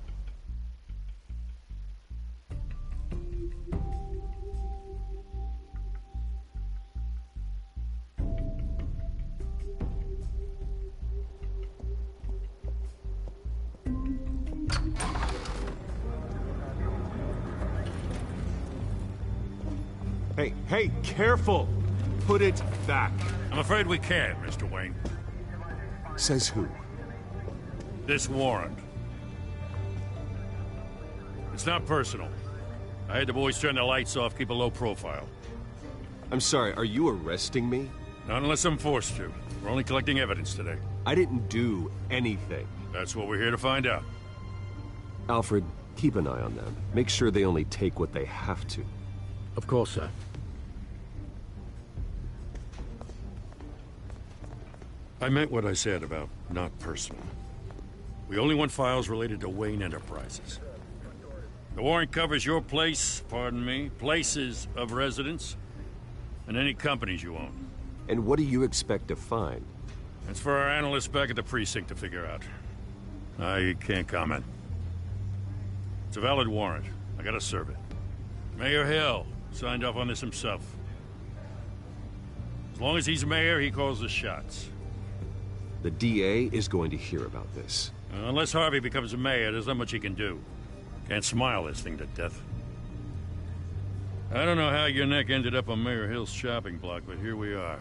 Hey, careful! Put it back. I'm afraid we can't, Mr. Wayne. Says who? This warrant. It's not personal. I had the boys turn the lights off, keep a low profile. I'm sorry, are you arresting me? Not unless I'm forced to. We're only collecting evidence today. I didn't do anything. That's what we're here to find out. Alfred, keep an eye on them. Make sure they only take what they have to. Of course, sir. I meant what I said about not personal. We only want files related to Wayne Enterprises. The warrant covers your place, pardon me, places of residence, and any companies you own. And what do you expect to find? That's for our analysts back at the precinct to figure out. I can't comment. It's a valid warrant. I gotta serve it. Mayor Hill signed off on this himself. As long as he's mayor, he calls the shots. The DA is going to hear about this. Unless Harvey becomes a mayor, there's not much he can do. Can't smile this thing to death. I don't know how your neck ended up on Mayor Hill's shopping block, but here we are.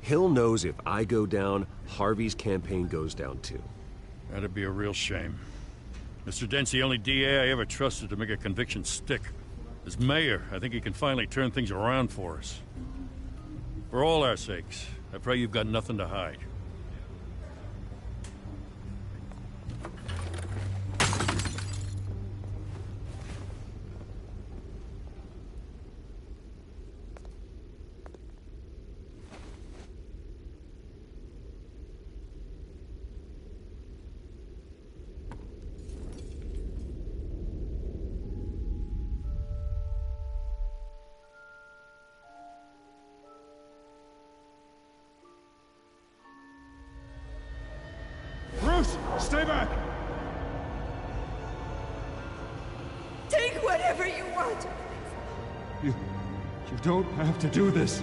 Hill knows if I go down, Harvey's campaign goes down too. That'd be a real shame. Mr. Dent's the only DA I ever trusted to make a conviction stick. As mayor, I think he can finally turn things around for us. For all our sakes, I pray you've got nothing to hide. Stay back! Take whatever you want! You don't have to do this.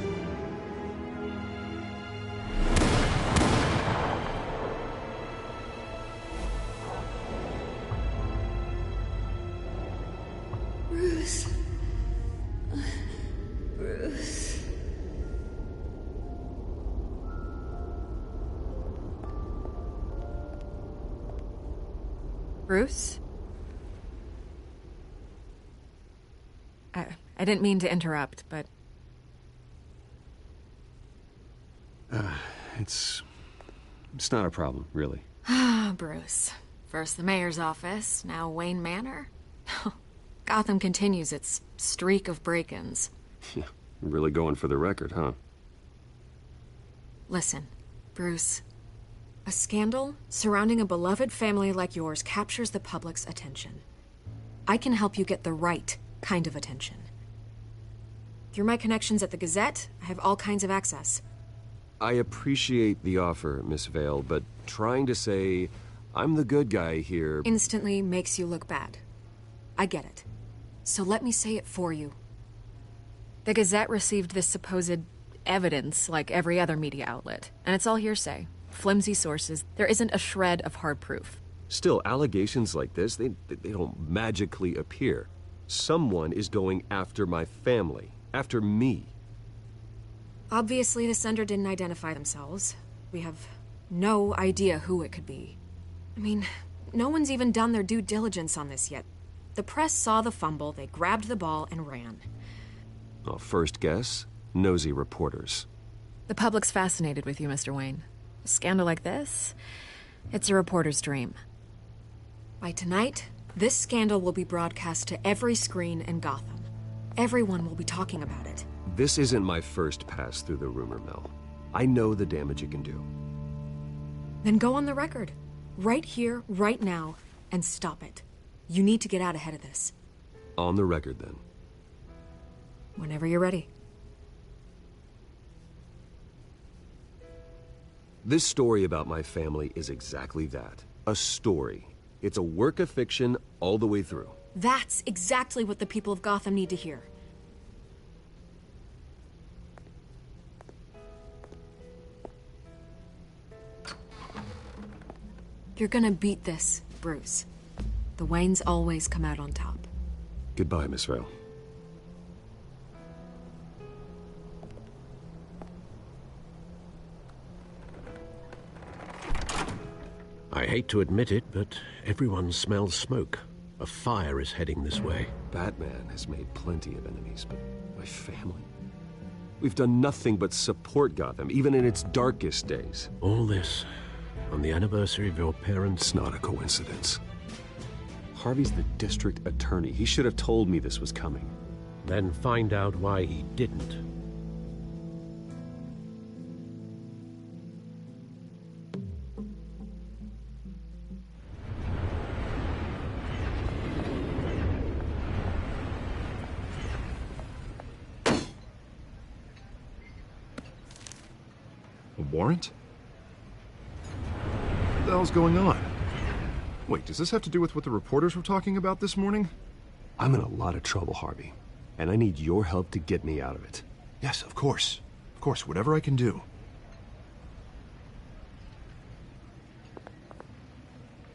Bruce. Bruce. Bruce? I didn't mean to interrupt, but... It's not a problem, really. Ah, Bruce. First the mayor's office, now Wayne Manor. Gotham continues its streak of break-ins. Yeah, really going for the record, huh? Listen, Bruce. A scandal surrounding a beloved family like yours captures the public's attention. I can help you get the right kind of attention. Through my connections at the Gazette, I have all kinds of access. I appreciate the offer, Miss Vale, but trying to say I'm the good guy here... Instantly makes you look bad. I get it. So let me say it for you. The Gazette received this supposed evidence like every other media outlet, and it's all hearsay. Flimsy sources. There isn't a shred of hard proof. Still, allegations like this, they don't magically appear. Someone is going after my family, after me. Obviously, the sender didn't identify themselves. We have no idea who it could be. I mean, no one's even done their due diligence on this yet. The press saw the fumble, they grabbed the ball and ran. Well, first guess, nosy reporters. The public's fascinated with you, Mr. Wayne. A scandal like this, it's a reporter's dream. By tonight, this scandal will be broadcast to every screen in Gotham. Everyone will be talking about it. This isn't my first pass through the rumor mill. I know the damage it can do. Then go on the record. Right here, right now, and stop it. You need to get out ahead of this. On the record, then. Whenever you're ready. This story about my family is exactly that. A story. It's a work of fiction all the way through. That's exactly what the people of Gotham need to hear. You're gonna beat this, Bruce. The Waynes always come out on top. Goodbye, Miss Vale. I hate to admit it, but everyone smells smoke. A fire is heading this way. Batman has made plenty of enemies, but my family? We've done nothing but support Gotham, even in its darkest days. All this on the anniversary of your parents'... It's not a coincidence. Harvey's the district attorney. He should have told me this was coming. Then find out why he didn't. A warrant? What the hell's going on? Wait, does this have to do with what the reporters were talking about this morning? I'm in a lot of trouble, Harvey, and I need your help to get me out of it. Yes, of course. Of course, whatever I can do.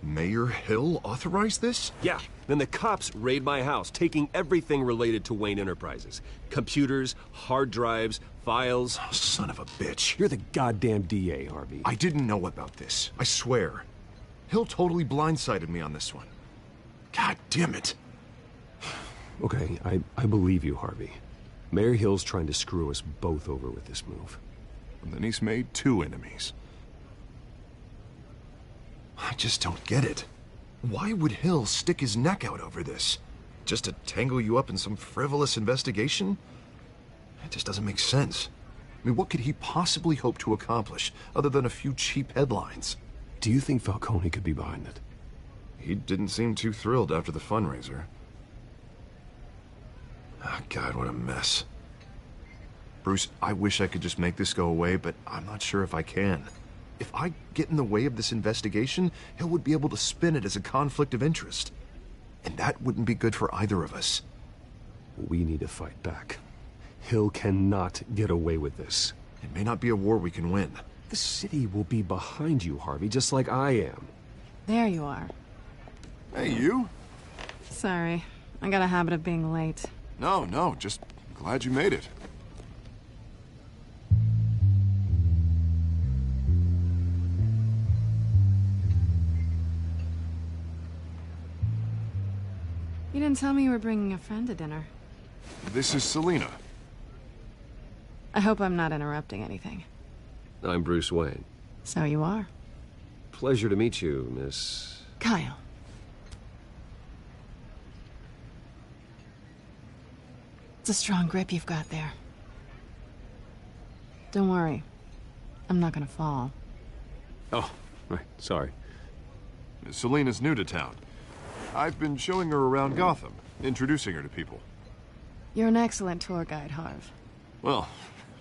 Mayor Hill authorized this? Yeah, then the cops raid my house, taking everything related to Wayne Enterprises. Computers, hard drives, files. Oh, son of a bitch. You're the goddamn DA, Harvey. I didn't know about this. I swear. Hill totally blindsided me on this one. God damn it. Okay, I believe you, Harvey. Mayor Hill's trying to screw us both over with this move. And then he's made 2 enemies. I just don't get it. Why would Hill stick his neck out over this? Just to tangle you up in some frivolous investigation? It just doesn't make sense. I mean, what could he possibly hope to accomplish other than a few cheap headlines? Do you think Falcone could be behind it? He didn't seem too thrilled after the fundraiser. Oh, God, what a mess. Bruce, I wish I could just make this go away, but I'm not sure if I can. If I get in the way of this investigation, Hill would be able to spin it as a conflict of interest. And that wouldn't be good for either of us. We need to fight back. Hill cannot get away with this. It may not be a war we can win. The city will be behind you, Harvey, just like I am. There you are. Hey, you? Sorry. I got a habit of being late. No, just glad you made it. You didn't tell me you were bringing a friend to dinner. This is Selina. I hope I'm not interrupting anything. I'm Bruce Wayne. So you are. Pleasure to meet you, Miss... Kyle. It's a strong grip you've got there. Don't worry. I'm not gonna fall. Oh, right, sorry. Selina's new to town. I've been showing her around Gotham, introducing her to people. You're an excellent tour guide, Harv. Well,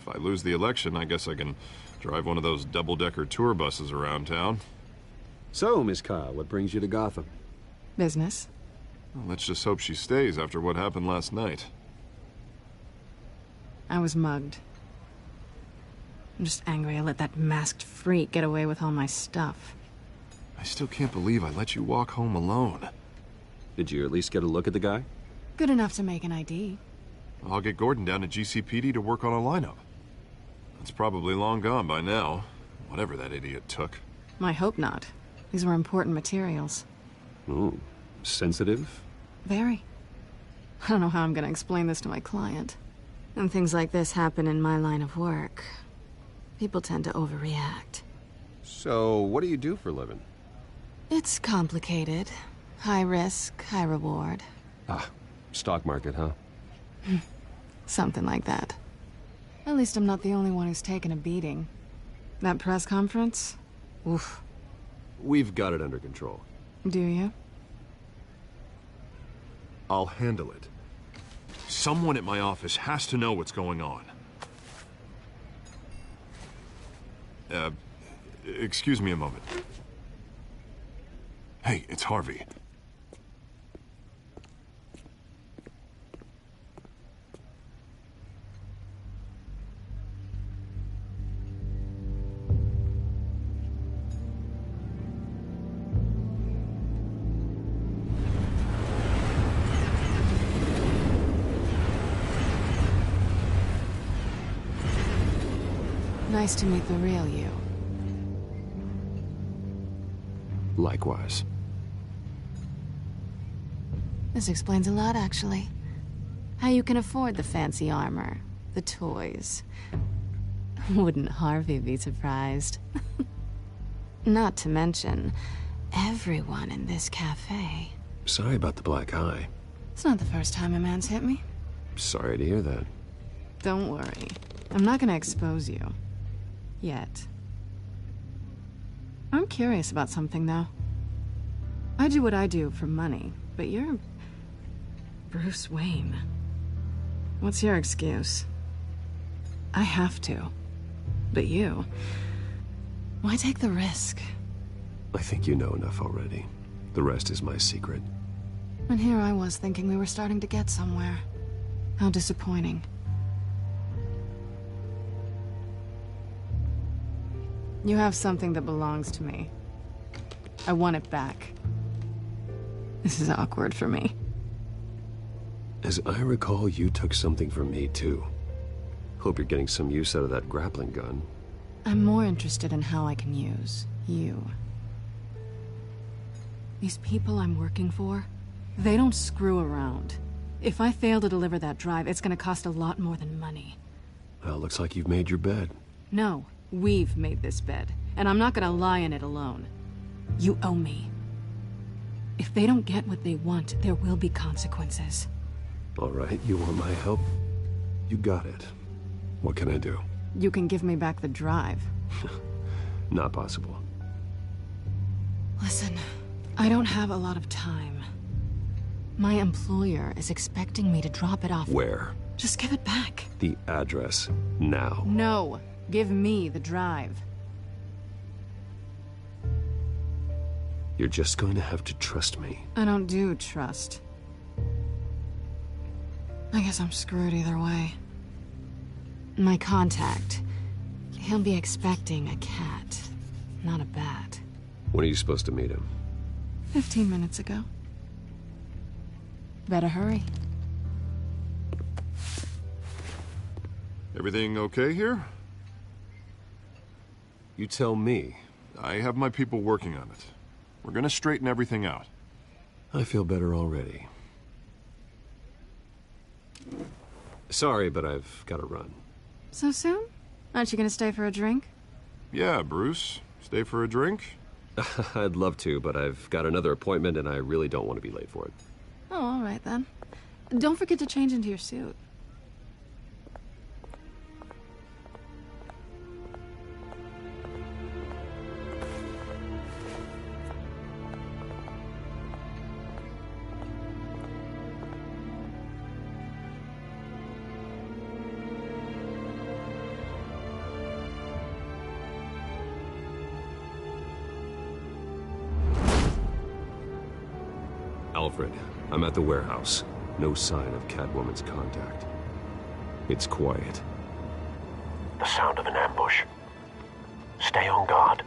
if I lose the election, I guess I can drive one of those double-decker tour buses around town. So, Miss Kyle, what brings you to Gotham? Business. Well, let's just hope she stays after what happened last night. I was mugged. I'm just angry I let that masked freak get away with all my stuff. I still can't believe I let you walk home alone. Did you at least get a look at the guy? Good enough to make an ID. I'll get Gordon down to GCPD to work on a lineup. It's probably long gone by now, whatever that idiot took. I hope not. These were important materials. Ooh, sensitive? Very. I don't know how I'm gonna explain this to my client. When things like this happen in my line of work, people tend to overreact. So, what do you do for a living? It's complicated. High risk, high reward. Ah, stock market, huh? Something like that. At least I'm not the only one who's taken a beating. That press conference? Oof. We've got it under control. Do you? I'll handle it. Someone at my office has to know what's going on. Excuse me a moment. Hey, it's Harvey. Nice to meet the real you. Likewise. This explains a lot, actually. How you can afford the fancy armor, the toys. Wouldn't Harvey be surprised? Not to mention, everyone in this cafe. Sorry about the black eye. It's not the first time a man's hit me. Sorry to hear that. Don't worry. I'm not gonna expose you. Yet. I'm curious about something, though. I do what I do for money, but you're... Bruce Wayne. What's your excuse? I have to. But you... Why take the risk? I think you know enough already. The rest is my secret. And here I was thinking we were starting to get somewhere. How disappointing. You have something that belongs to me. I want it back. This is awkward for me. As I recall, you took something from me, too. Hope you're getting some use out of that grappling gun. I'm more interested in how I can use you. These people I'm working for, they don't screw around. If I fail to deliver that drive, it's gonna cost a lot more than money. Well, looks like you've made your bed. No, we've made this bed, and I'm not gonna lie in it alone. You owe me. If they don't get what they want, there will be consequences. All right, you want my help? You got it. What can I do? You can give me back the drive. Not possible. Listen, I don't have a lot of time. My employer is expecting me to drop it off. Where? Just give it back. The address, now. No, give me the drive. You're just going to have to trust me. I don't do trust. I guess I'm screwed either way. My contact, he'll be expecting a cat, not a bat. When are you supposed to meet him? 15 minutes ago. Better hurry. Everything okay here? You tell me. I have my people working on it. We're gonna straighten everything out. I feel better already. Sorry, but I've got to run. So soon? Aren't you gonna stay for a drink? Yeah, Bruce. Stay for a drink? I'd love to, but I've got another appointment and I really don't want to be late for it. Oh, all right then. Don't forget to change into your suit. Alfred, I'm at the warehouse. No sign of Catwoman's contact. It's quiet. The sound of an ambush. Stay on guard.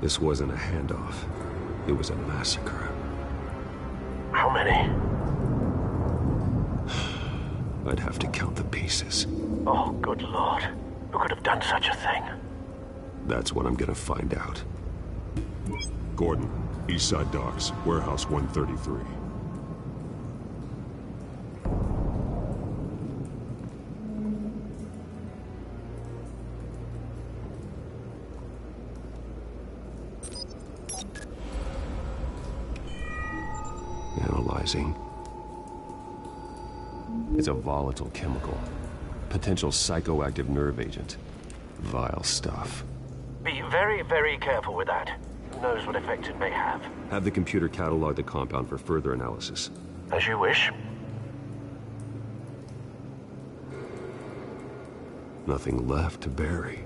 This wasn't a handoff. It was a massacre. How many? I'd have to count the pieces. Oh, good Lord. Who could have done such a thing? That's what I'm gonna find out. Gordon, Eastside Docks, Warehouse 133. Analyzing. It's a volatile chemical. Potential psychoactive nerve agent. Vile stuff. Be very, very careful with that. Who knows what effect it may have? Have the computer catalog the compound for further analysis. As you wish. Nothing left to bury.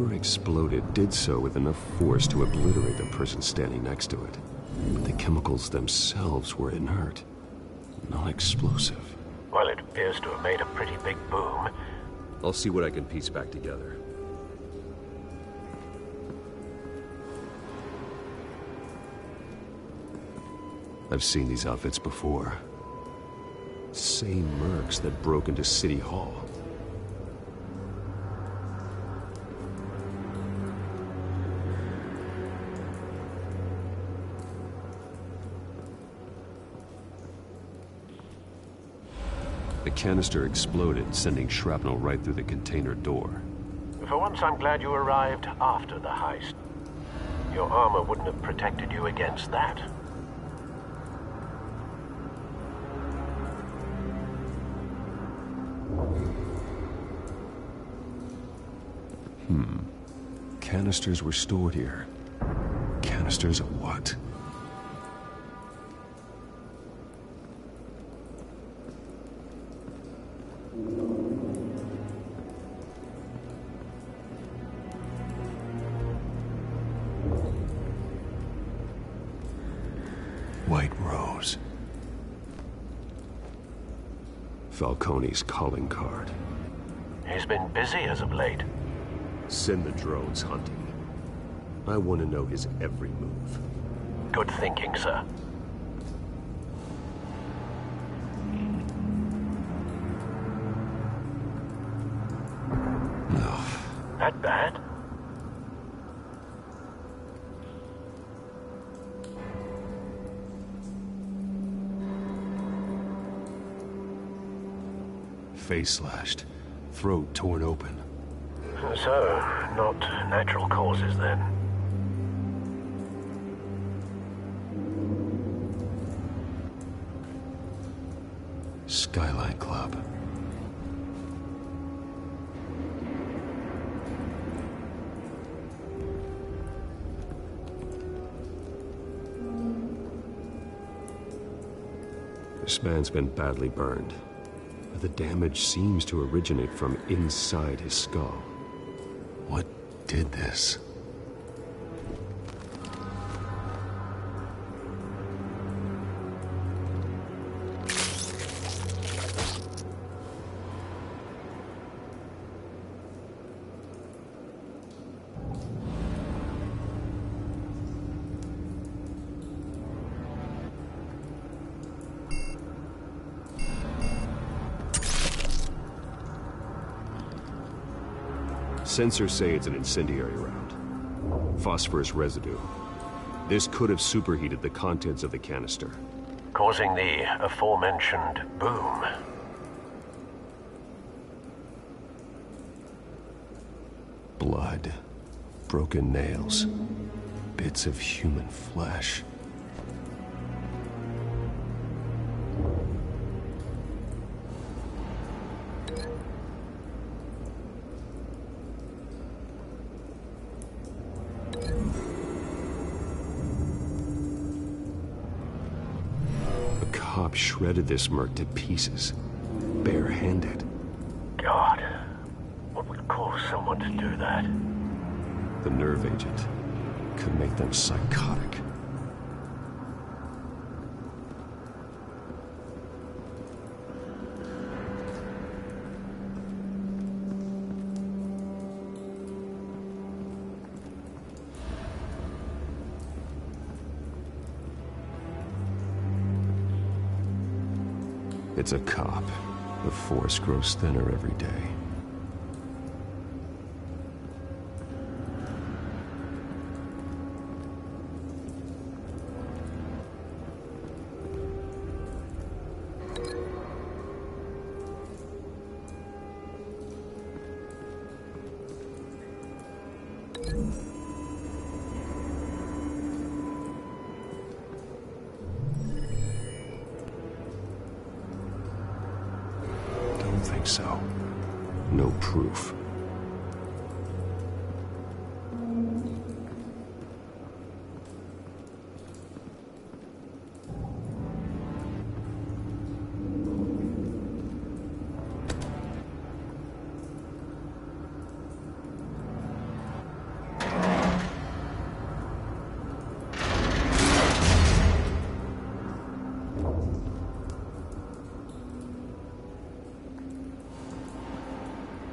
whatever exploded did so with enough force to obliterate the person standing next to it. But the chemicals themselves were inert, non-explosive. Well, it appears to have made a pretty big boom. I'll see what I can piece back together. I've seen these outfits before. Same mercs that broke into City Hall. The canister exploded, sending shrapnel right through the container door. For once, I'm glad you arrived after the heist. Your armor wouldn't have protected you against that. Canisters were stored here. Canisters of what? White Rose. Falcone's calling card. He's been busy as of late. Send the drones hunting. I want to know his every move. Good thinking, sir. No. That bad? Face slashed, throat torn open. So, not natural causes then. Skyline Club. This man's been badly burned. The damage seems to originate from inside his skull. What did this? Sensors say it's an incendiary round. Phosphorus residue. This could have superheated the contents of the canister, Causing the aforementioned boom. Blood. Broken nails. Bits of human flesh. Shredded this merc to pieces, barehanded. God, what would cause someone to do that? The nerve agent could make them psychotic. It's a cop. The force grows thinner every day. Think so. No proof.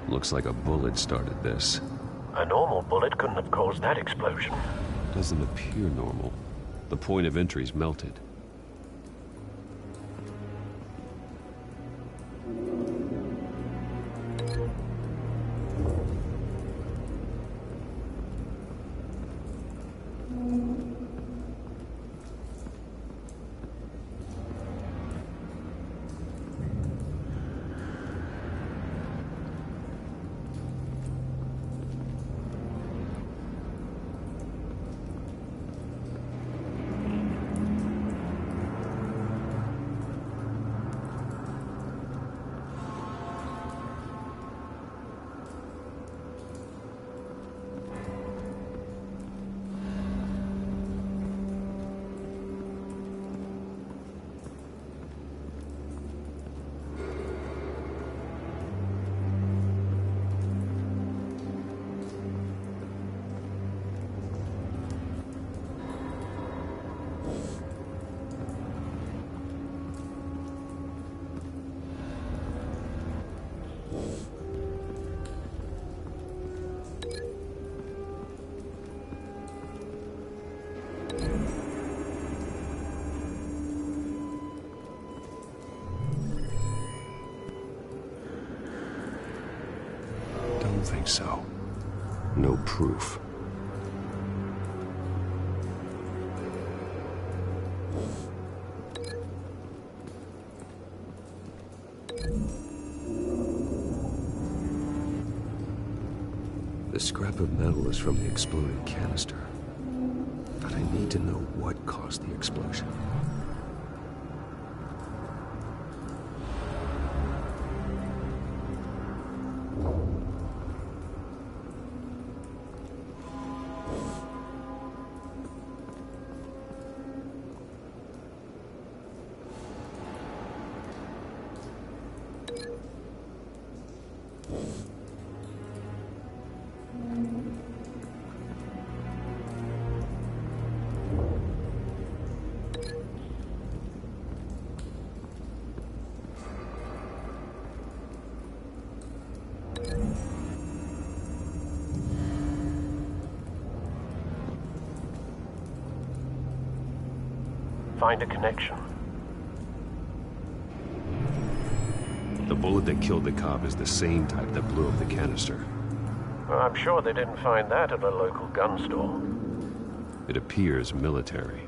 Looks like a bullet started this. A normal bullet couldn't have caused that explosion. Doesn't appear normal. The point of entry's melted. Don't think so. No proof. The scrap of metal is from the exploded canister. But I need to know what caused the explosion. Find a connection. The bullet that killed the cop is the same type that blew up the canister. I'm sure they didn't find that at a local gun store. It appears military.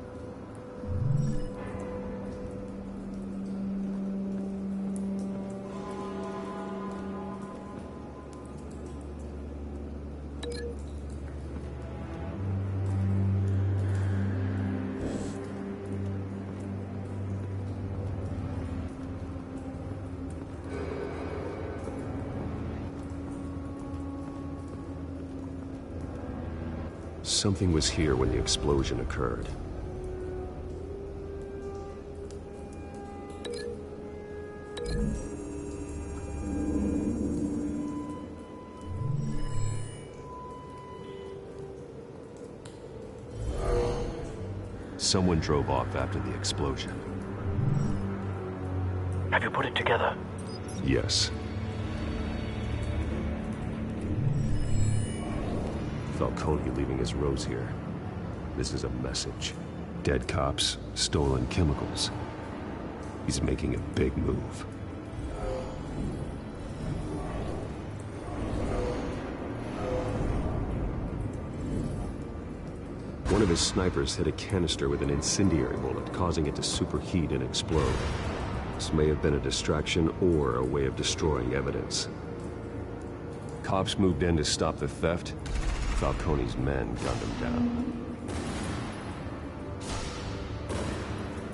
Something was here when the explosion occurred. Someone drove off after the explosion. Have you put it together? Yes. Falcone leaving his rose here. This is a message. Dead cops, stolen chemicals. He's making a big move. One of his snipers hit a canister with an incendiary bullet, causing it to superheat and explode. This may have been a distraction or a way of destroying evidence. Cops moved in to stop the theft. Falcone's men gunned him down.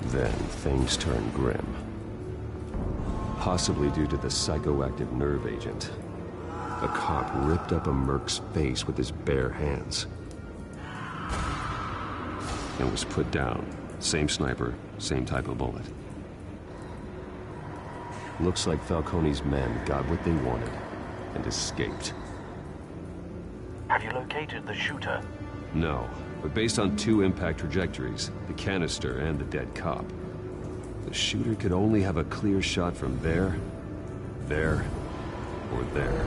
Then things turned grim. Possibly due to the psychoactive nerve agent. A cop ripped up a merc's face with his bare hands. And was put down. Same sniper, same type of bullet. Looks like Falcone's men got what they wanted and escaped. Have you located the shooter? No, but based on two impact trajectories, the canister and the dead cop, the shooter could only have a clear shot from there, or there.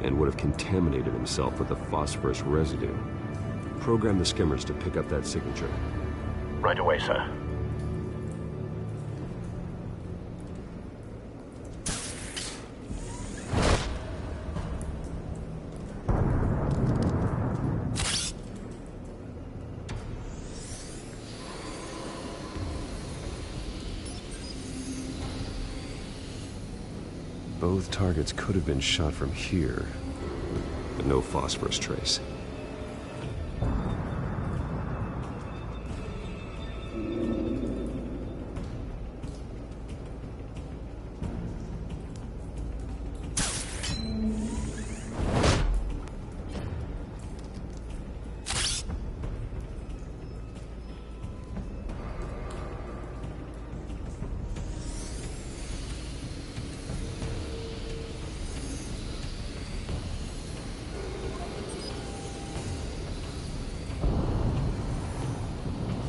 and would have contaminated himself with the phosphorus residue. Program the skimmers to pick up that signature. Right away, sir. Both targets could have been shot from here, but no phosphorus trace.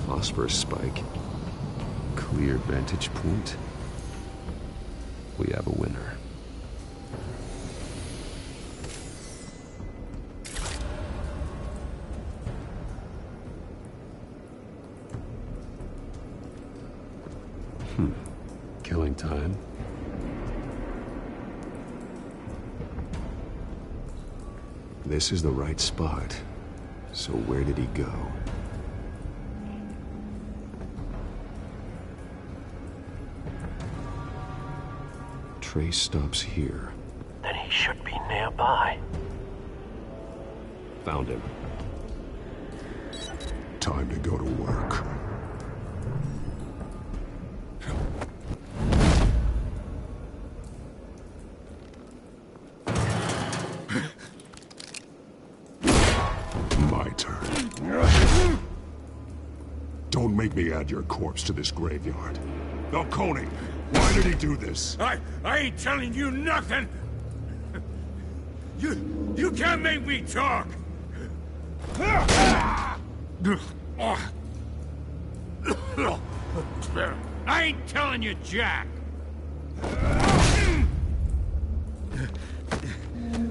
Phosphorus spike. Clear vantage point. We have a winner. Killing time. This is the right spot. So where did he go? Trace stops here. Then he should be nearby. Found him. Time to go to work. My turn. Don't make me add your corpse to this graveyard. Falcone, why did he do this? I ain't telling you nothing! You can't make me talk! I ain't telling you jack!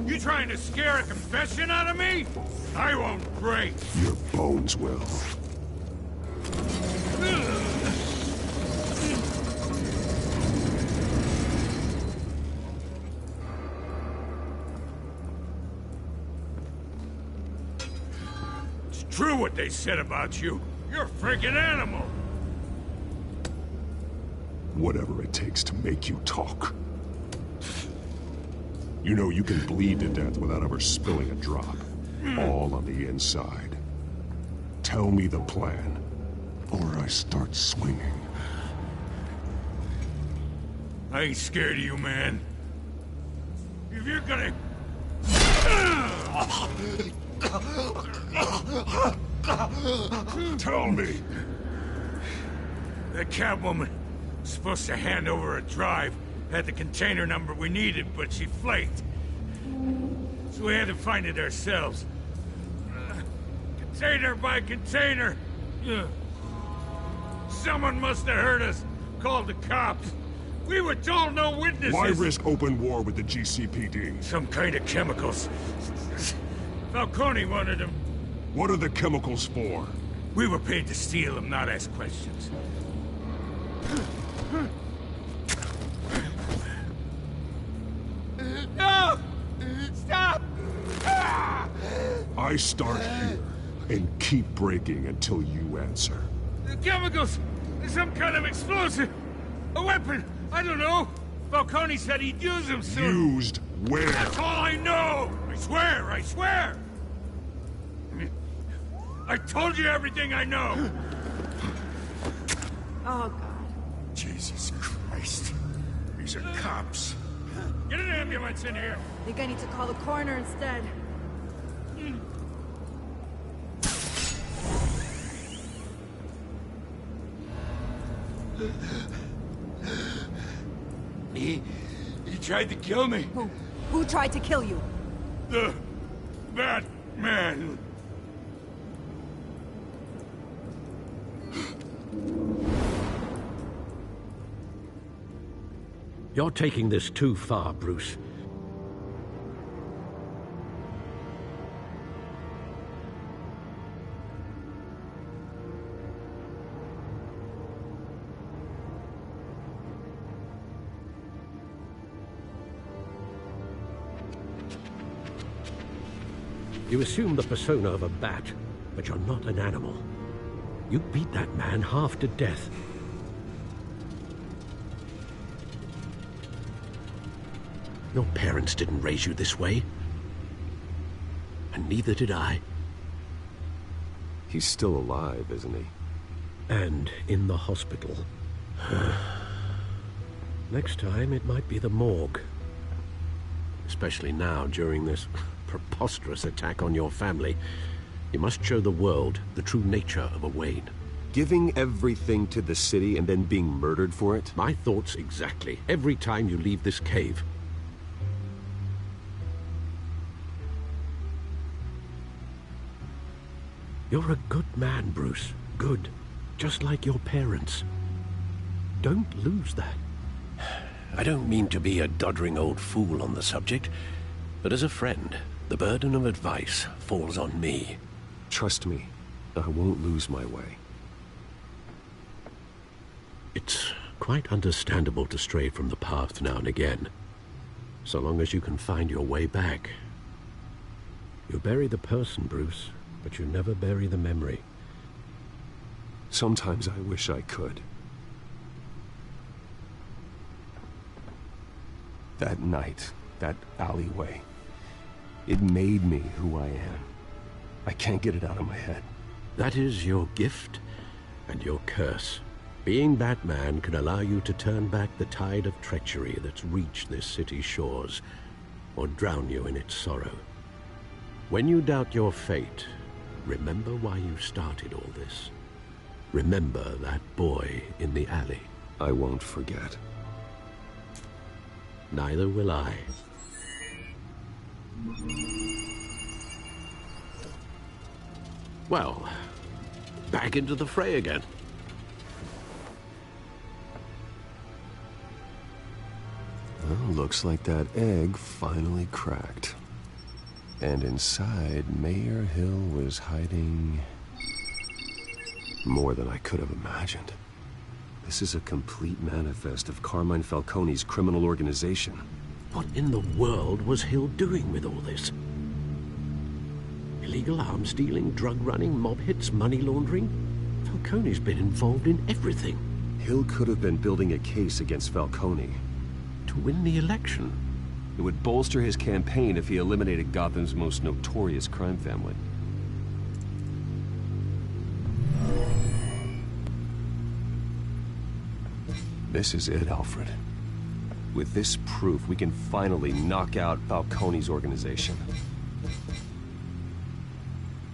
You trying to scare a confession out of me? I won't break! Your bones will. It's true what they said about you. You're a freaking animal! Whatever it takes to make you talk. You know you can bleed to death without ever spilling a drop. All on the inside. Tell me the plan, or I start swinging. I ain't scared of you, man. If you're gonna... Tell me! That Catwoman was supposed to hand over a drive, had the container number we needed, but she flaked. So we had to find it ourselves. Container by container. Someone must have heard us, called the cops. We were told no witnesses. Why risk open war with the GCPD? Some kind of chemicals. Falcone wanted them. What are the chemicals for? We were paid to steal them, not ask questions. No! Stop! I start here and keep breaking until you answer. The chemicals! Some kind of explosive! A weapon! I don't know! Falcone said he'd use them soon! Used where? That's all I know! I swear! I swear! I told you everything I know! Oh, God. Jesus Christ. These are cops. Get an ambulance in here! I think I need to call the coroner instead. He tried to kill me. Who tried to kill you? The Batman. You're taking this too far, Bruce. You assume the persona of a bat, but you're not an animal. You beat that man half to death. Your parents didn't raise you this way. And neither did I. He's still alive, isn't he? And in the hospital. Next time, it might be the morgue. Especially now, during this preposterous attack on your family. You must show the world the true nature of a Wayne. Giving everything to the city and then being murdered for it? My thoughts exactly. Every time you leave this cave. You're a good man, Bruce. Good. Just like your parents. Don't lose that. I don't mean to be a doddering old fool on the subject, but as a friend, the burden of advice falls on me. Trust me, I won't lose my way. It's quite understandable to stray from the path now and again, so long as you can find your way back. You bury the person, Bruce, but you never bury the memory. Sometimes I wish I could. That night, that alleyway, it made me who I am. I can't get it out of my head. That is your gift and your curse. Being Batman can allow you to turn back the tide of treachery that's reached this city's shores, or drown you in its sorrow. When you doubt your fate, remember why you started all this. Remember that boy in the alley. I won't forget. Neither will I. Well, back into the fray again. Well, looks like that egg finally cracked. And inside, Mayor Hill was hiding more than I could have imagined. This is a complete manifest of Carmine Falcone's criminal organization. What in the world was Hill doing with all this? Illegal arms dealing, drug running, mob hits, money laundering? Falcone's been involved in everything. Hill could have been building a case against Falcone. To win the election? It would bolster his campaign if he eliminated Gotham's most notorious crime family. This is it, Alfred. With this proof, we can finally knock out Falcone's organization.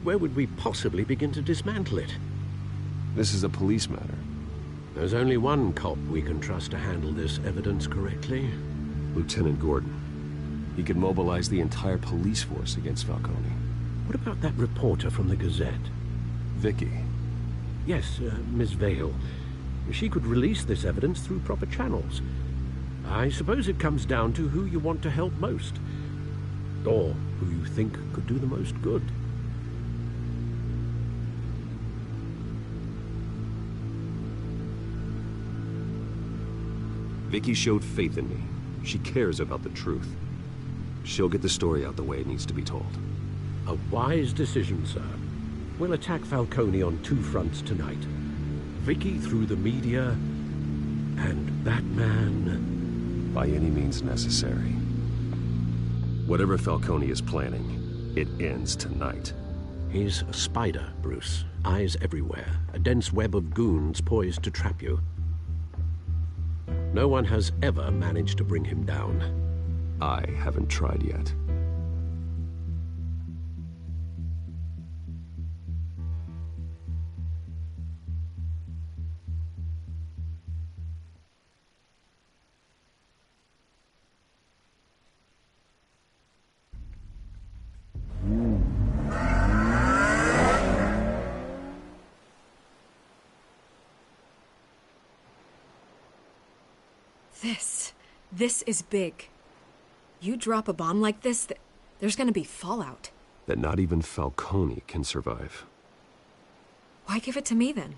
Where would we possibly begin to dismantle it? This is a police matter. There's only one cop we can trust to handle this evidence correctly. Lieutenant Gordon. He could mobilize the entire police force against Falcone. What about that reporter from the Gazette? Vicky. Yes, Miss Vale. She could release this evidence through proper channels. I suppose it comes down to who you want to help most. Or who you think could do the most good. Vicky showed faith in me. She cares about the truth. She'll get the story out the way it needs to be told. A wise decision, sir. We'll attack Falcone on two fronts tonight. Vicky through the media, and Batman... by any means necessary. Whatever Falcone is planning, it ends tonight. He's a spider, Bruce. Eyes everywhere. A dense web of goons poised to trap you. No one has ever managed to bring him down. I haven't tried yet. This is big. You drop a bomb like this, there's gonna be fallout. That not even Falcone can survive. Why give it to me, then?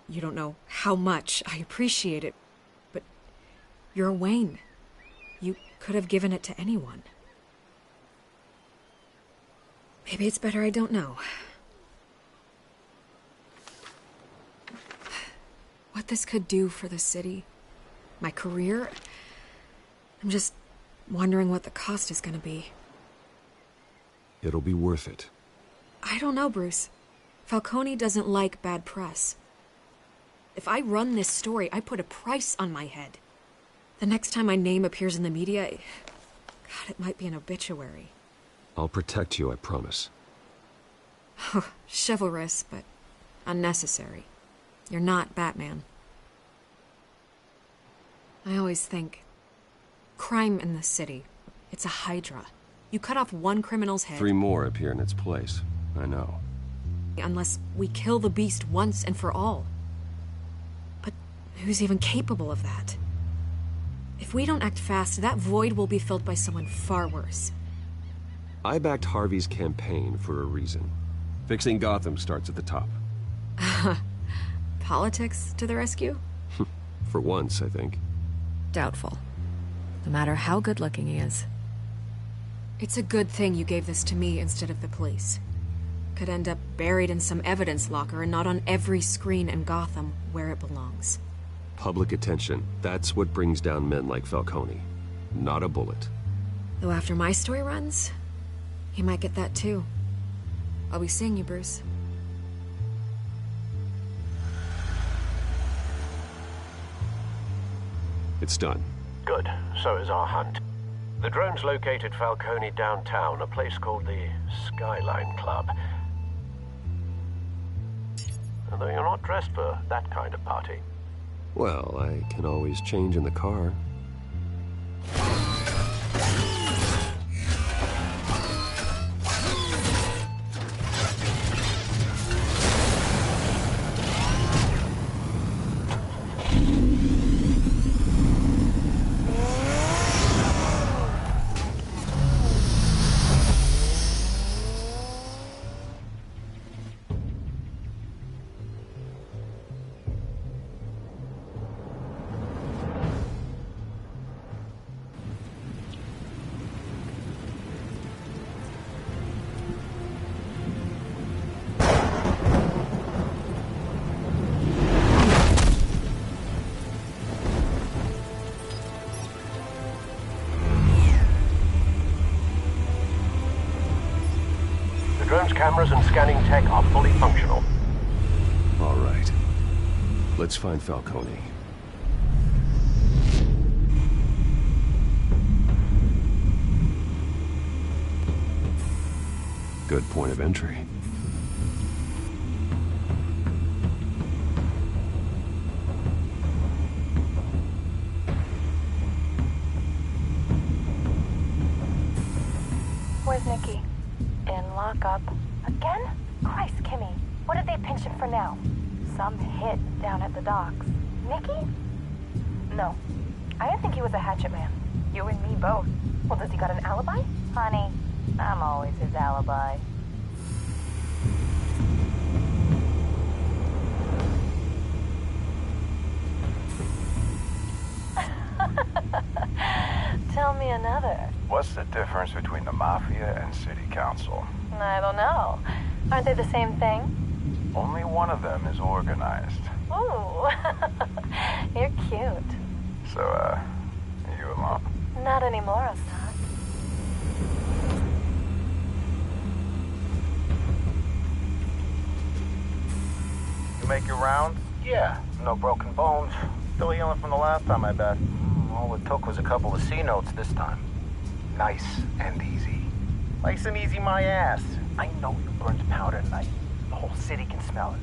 You don't know how much I appreciate it, but you're a Wayne. You could have given it to anyone. Maybe it's better I don't know. What this could do for the city, my career, I'm just wondering what the cost is gonna be. It'll be worth it. I don't know, Bruce. Falcone doesn't like bad press. If I run this story, I put a price on my head. The next time my name appears in the media, God, it might be an obituary. I'll protect you, I promise. Chivalrous, but unnecessary. You're not Batman. I always think, crime in this city, it's a hydra. You cut off one criminal's head... 3 more appear in its place. I know. Unless we kill the beast once and for all. But who's even capable of that? If we don't act fast, that void will be filled by someone far worse. I backed Harvey's campaign for a reason. Fixing Gotham starts at the top. Politics to the rescue? For once, I think. Doubtful. No matter how good-looking he is. It's a good thing you gave this to me instead of the police. Could end up buried in some evidence locker and not on every screen in Gotham where it belongs. Public attention. That's what brings down men like Falcone. Not a bullet. Though after my story runs, he might get that too. I'll be seeing you, Bruce. It's done. Good. So is our hunt. The drones located Falcone downtown, a place called the Skyline Club. Although you're not dressed for that kind of party. Well, I can always change in the car. Drone's cameras and scanning tech are fully functional. All right. Let's find Falcone. Good point of entry. Where's Nikki? In lockup. Again? Christ, Kimmy. What did they pinch him for now? Some hit down at the docks. Nikki? No. I didn't think he was a hatchet man. You and me both. Well, does he got an alibi? Honey, I'm always his alibi. Tell me another. What's the difference between the Mafia and City Council? I don't know. Aren't they the same thing? Only one of them is organized. Ooh. You're cute. So, are you alone? Not anymore, I'm not. You make your rounds? Yeah. No broken bones. Still healing from the last time, I bet. All it took was a couple of C notes this time. Nice and easy. Nice and easy, my ass. I know you burned powder tonight. The whole city can smell it.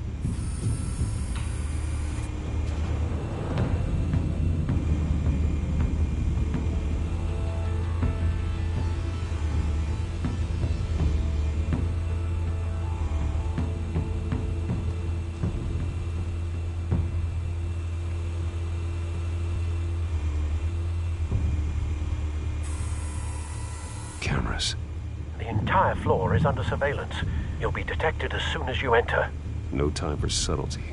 Cameras. The entire floor is under surveillance. You'll be detected as soon as you enter. No time for subtlety.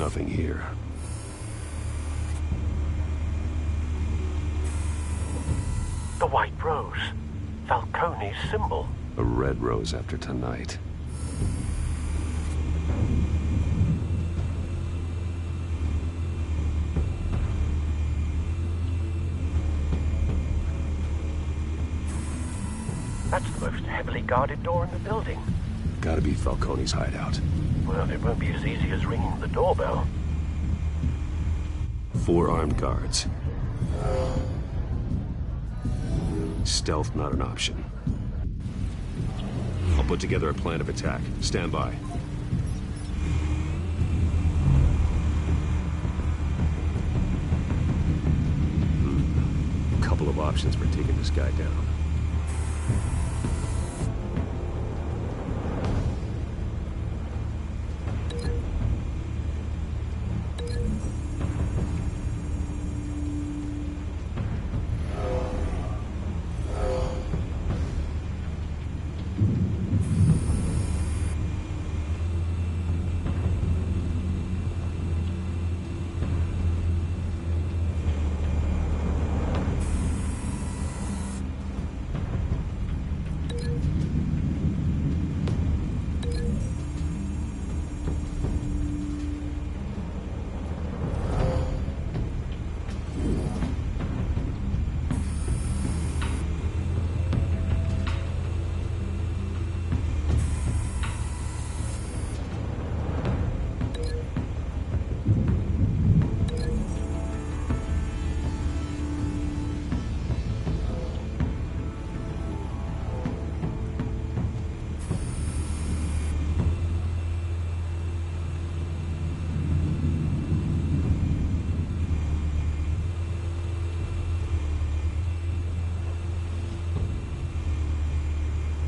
nothing here. The white rose. Falcone's symbol. A red rose after tonight. That's the most heavily guarded door in the building. Gotta be Falcone's hideout. Well, it won't be as easy as ringing the doorbell. 4 armed guards. Stealth not an option. I'll put together a plan of attack. Stand by. Couple of options for taking this guy down.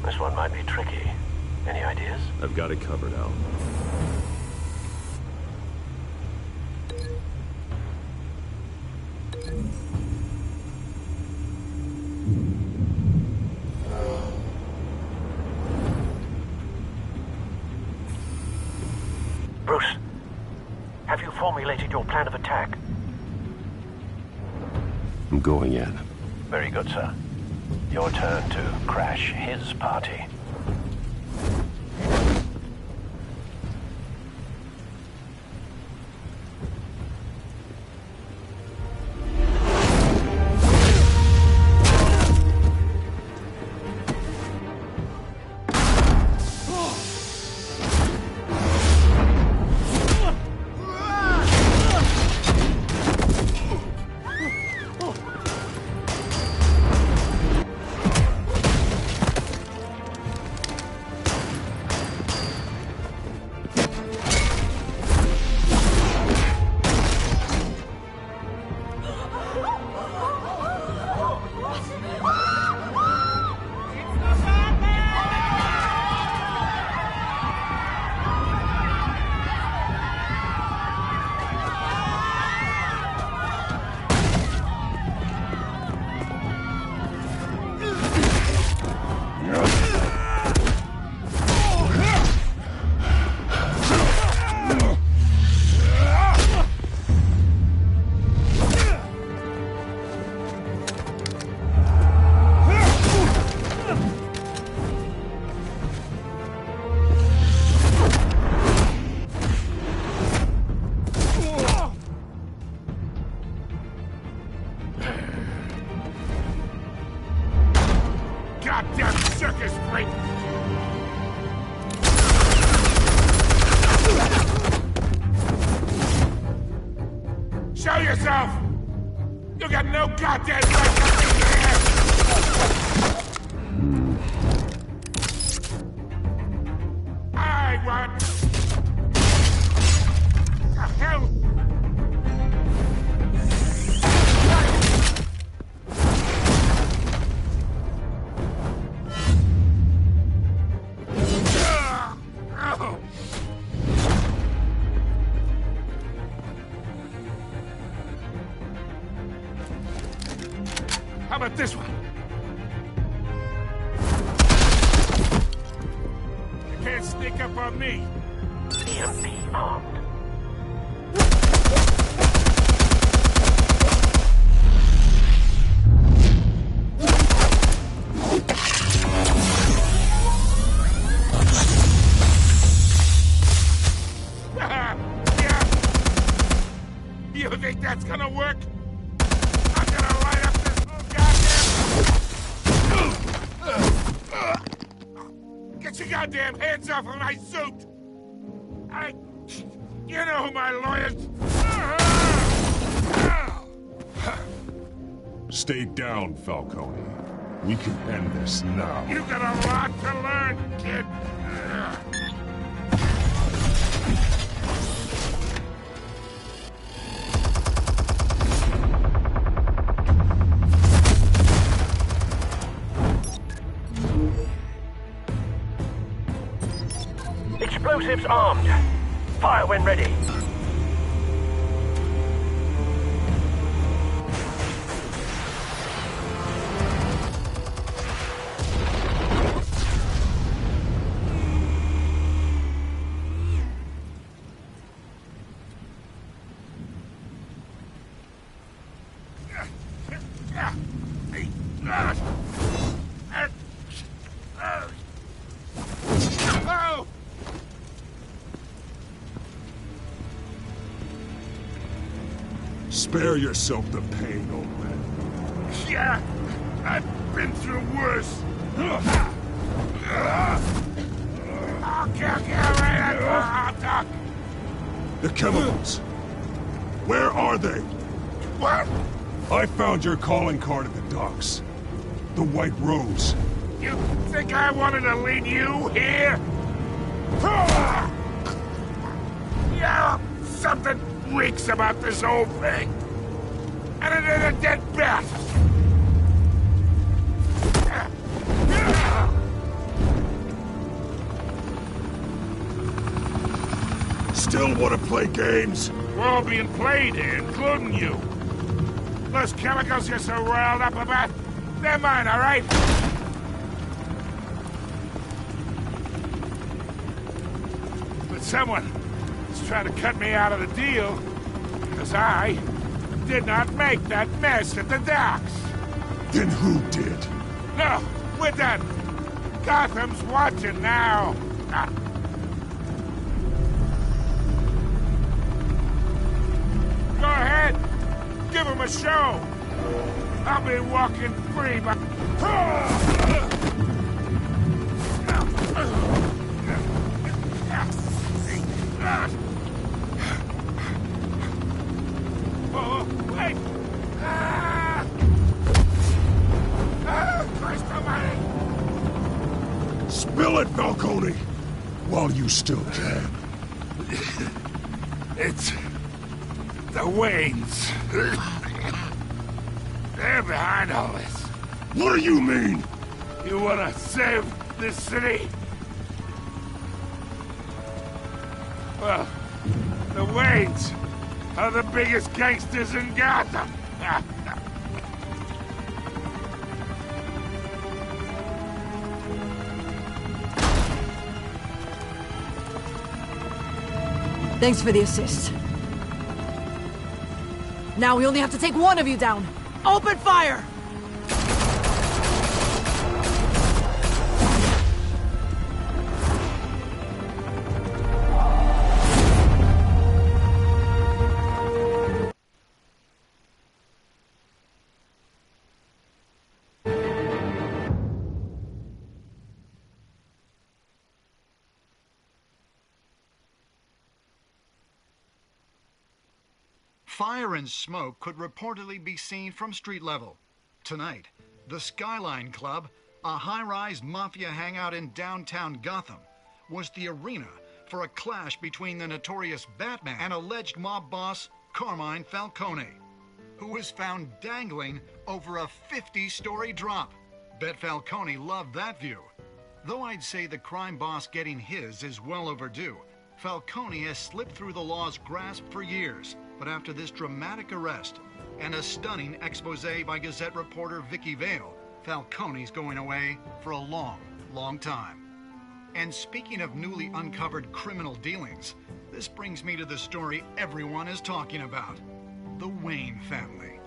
This one might be tricky. Any ideas? I've got it covered, Al. Bruce, have you formulated your plan of attack? I'm going in. Very good, sir. Your turn to crash his party. Goddamn circus freak! Show yourself! You got no goddamn right to be here! I want... The hell? How about this one? You can't sneak up on me. EMP armed. work? I'm gonna light up this whole goddamn... Get your goddamn hands off of my suit! You know who my lawyers... Stay down, Falcone. We can end this now. You got a lot to learn, kid. Explosives armed. Fire when ready. Spare yourself the pain, old man. Yeah, I've been through worse. Okay, The chemicals. Where are they? What? I found your calling card at the docks. The White Rose. You think I wanted to lead you here? Yeah, something reeks about this whole thing. And it is a dead bat. Still want to play games? We're all being played here, including you. Those chemicals you're so riled up about, they're mine, all right? But someone is trying to cut me out of the deal, because I did not make that mess at the docks. Then who did? No, we're done. Gotham's watching now. Go ahead. Give him a show. I'll be walking free, but... Oh, wait! Christ almighty! Spill it, Falcone! While you still can. It's... the Waynes. They're behind all this. What do you mean? You wanna save this city? Well, the Waynes are the biggest gangsters in Gotham. Thanks for the assist. Now we only have to take one of you down. Open fire! Fire and smoke could reportedly be seen from street level. Tonight, the Skyline Club, a high-rise mafia hangout in downtown Gotham, was the arena for a clash between the notorious Batman and alleged mob boss Carmine Falcone, who was found dangling over a 50-story drop. Bet Falcone loved that view. Though I'd say the crime boss getting his is well overdue, Falcone has slipped through the law's grasp for years. But after this dramatic arrest and a stunning expose by Gazette reporter Vicky Vale, Falcone's going away for a long, long time. And speaking of newly uncovered criminal dealings, this brings me to the story everyone is talking about: the Wayne family.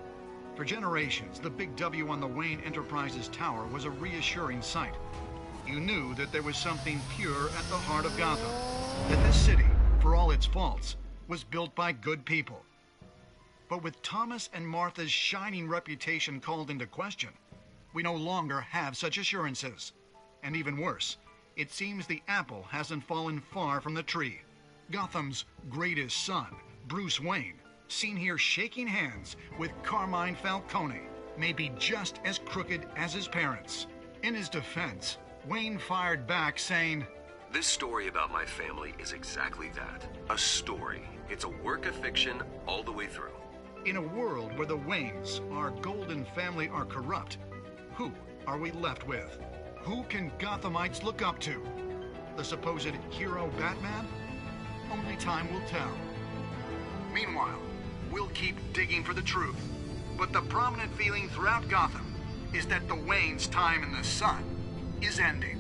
For generations, the big W on the Wayne Enterprises Tower was a reassuring sight. You knew that there was something pure at the heart of Gotham, that this city, for all its faults, was built by good people. But with Thomas and Martha's shining reputation called into question, we no longer have such assurances. And even worse, it seems the apple hasn't fallen far from the tree. Gotham's greatest son, Bruce Wayne, seen here shaking hands with Carmine Falcone, may be just as crooked as his parents. In his defense, Wayne fired back saying, "This story about my family is exactly that. A story. It's a work of fiction all the way through." In a world where the Waynes, our golden family, are corrupt, who are we left with? Who can Gothamites look up to? The supposed hero Batman? Only time will tell. Meanwhile, we'll keep digging for the truth. But the prominent feeling throughout Gotham is that the Waynes' time in the sun is ending.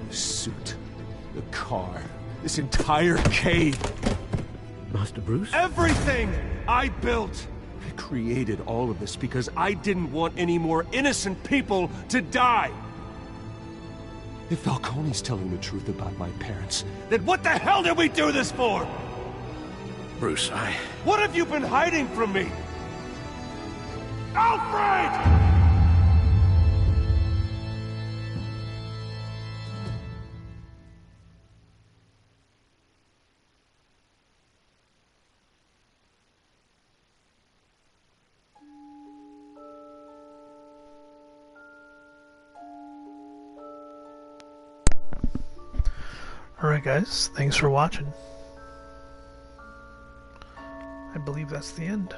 The suit, the car, this entire cave. Master Bruce? Everything I built! I created all of this because I didn't want any more innocent people to die! If Falcone's telling the truth about my parents, then what the hell did we do this for? Bruce, What have you been hiding from me? Alfred! Alright guys, thanks for watching. I believe that's the end.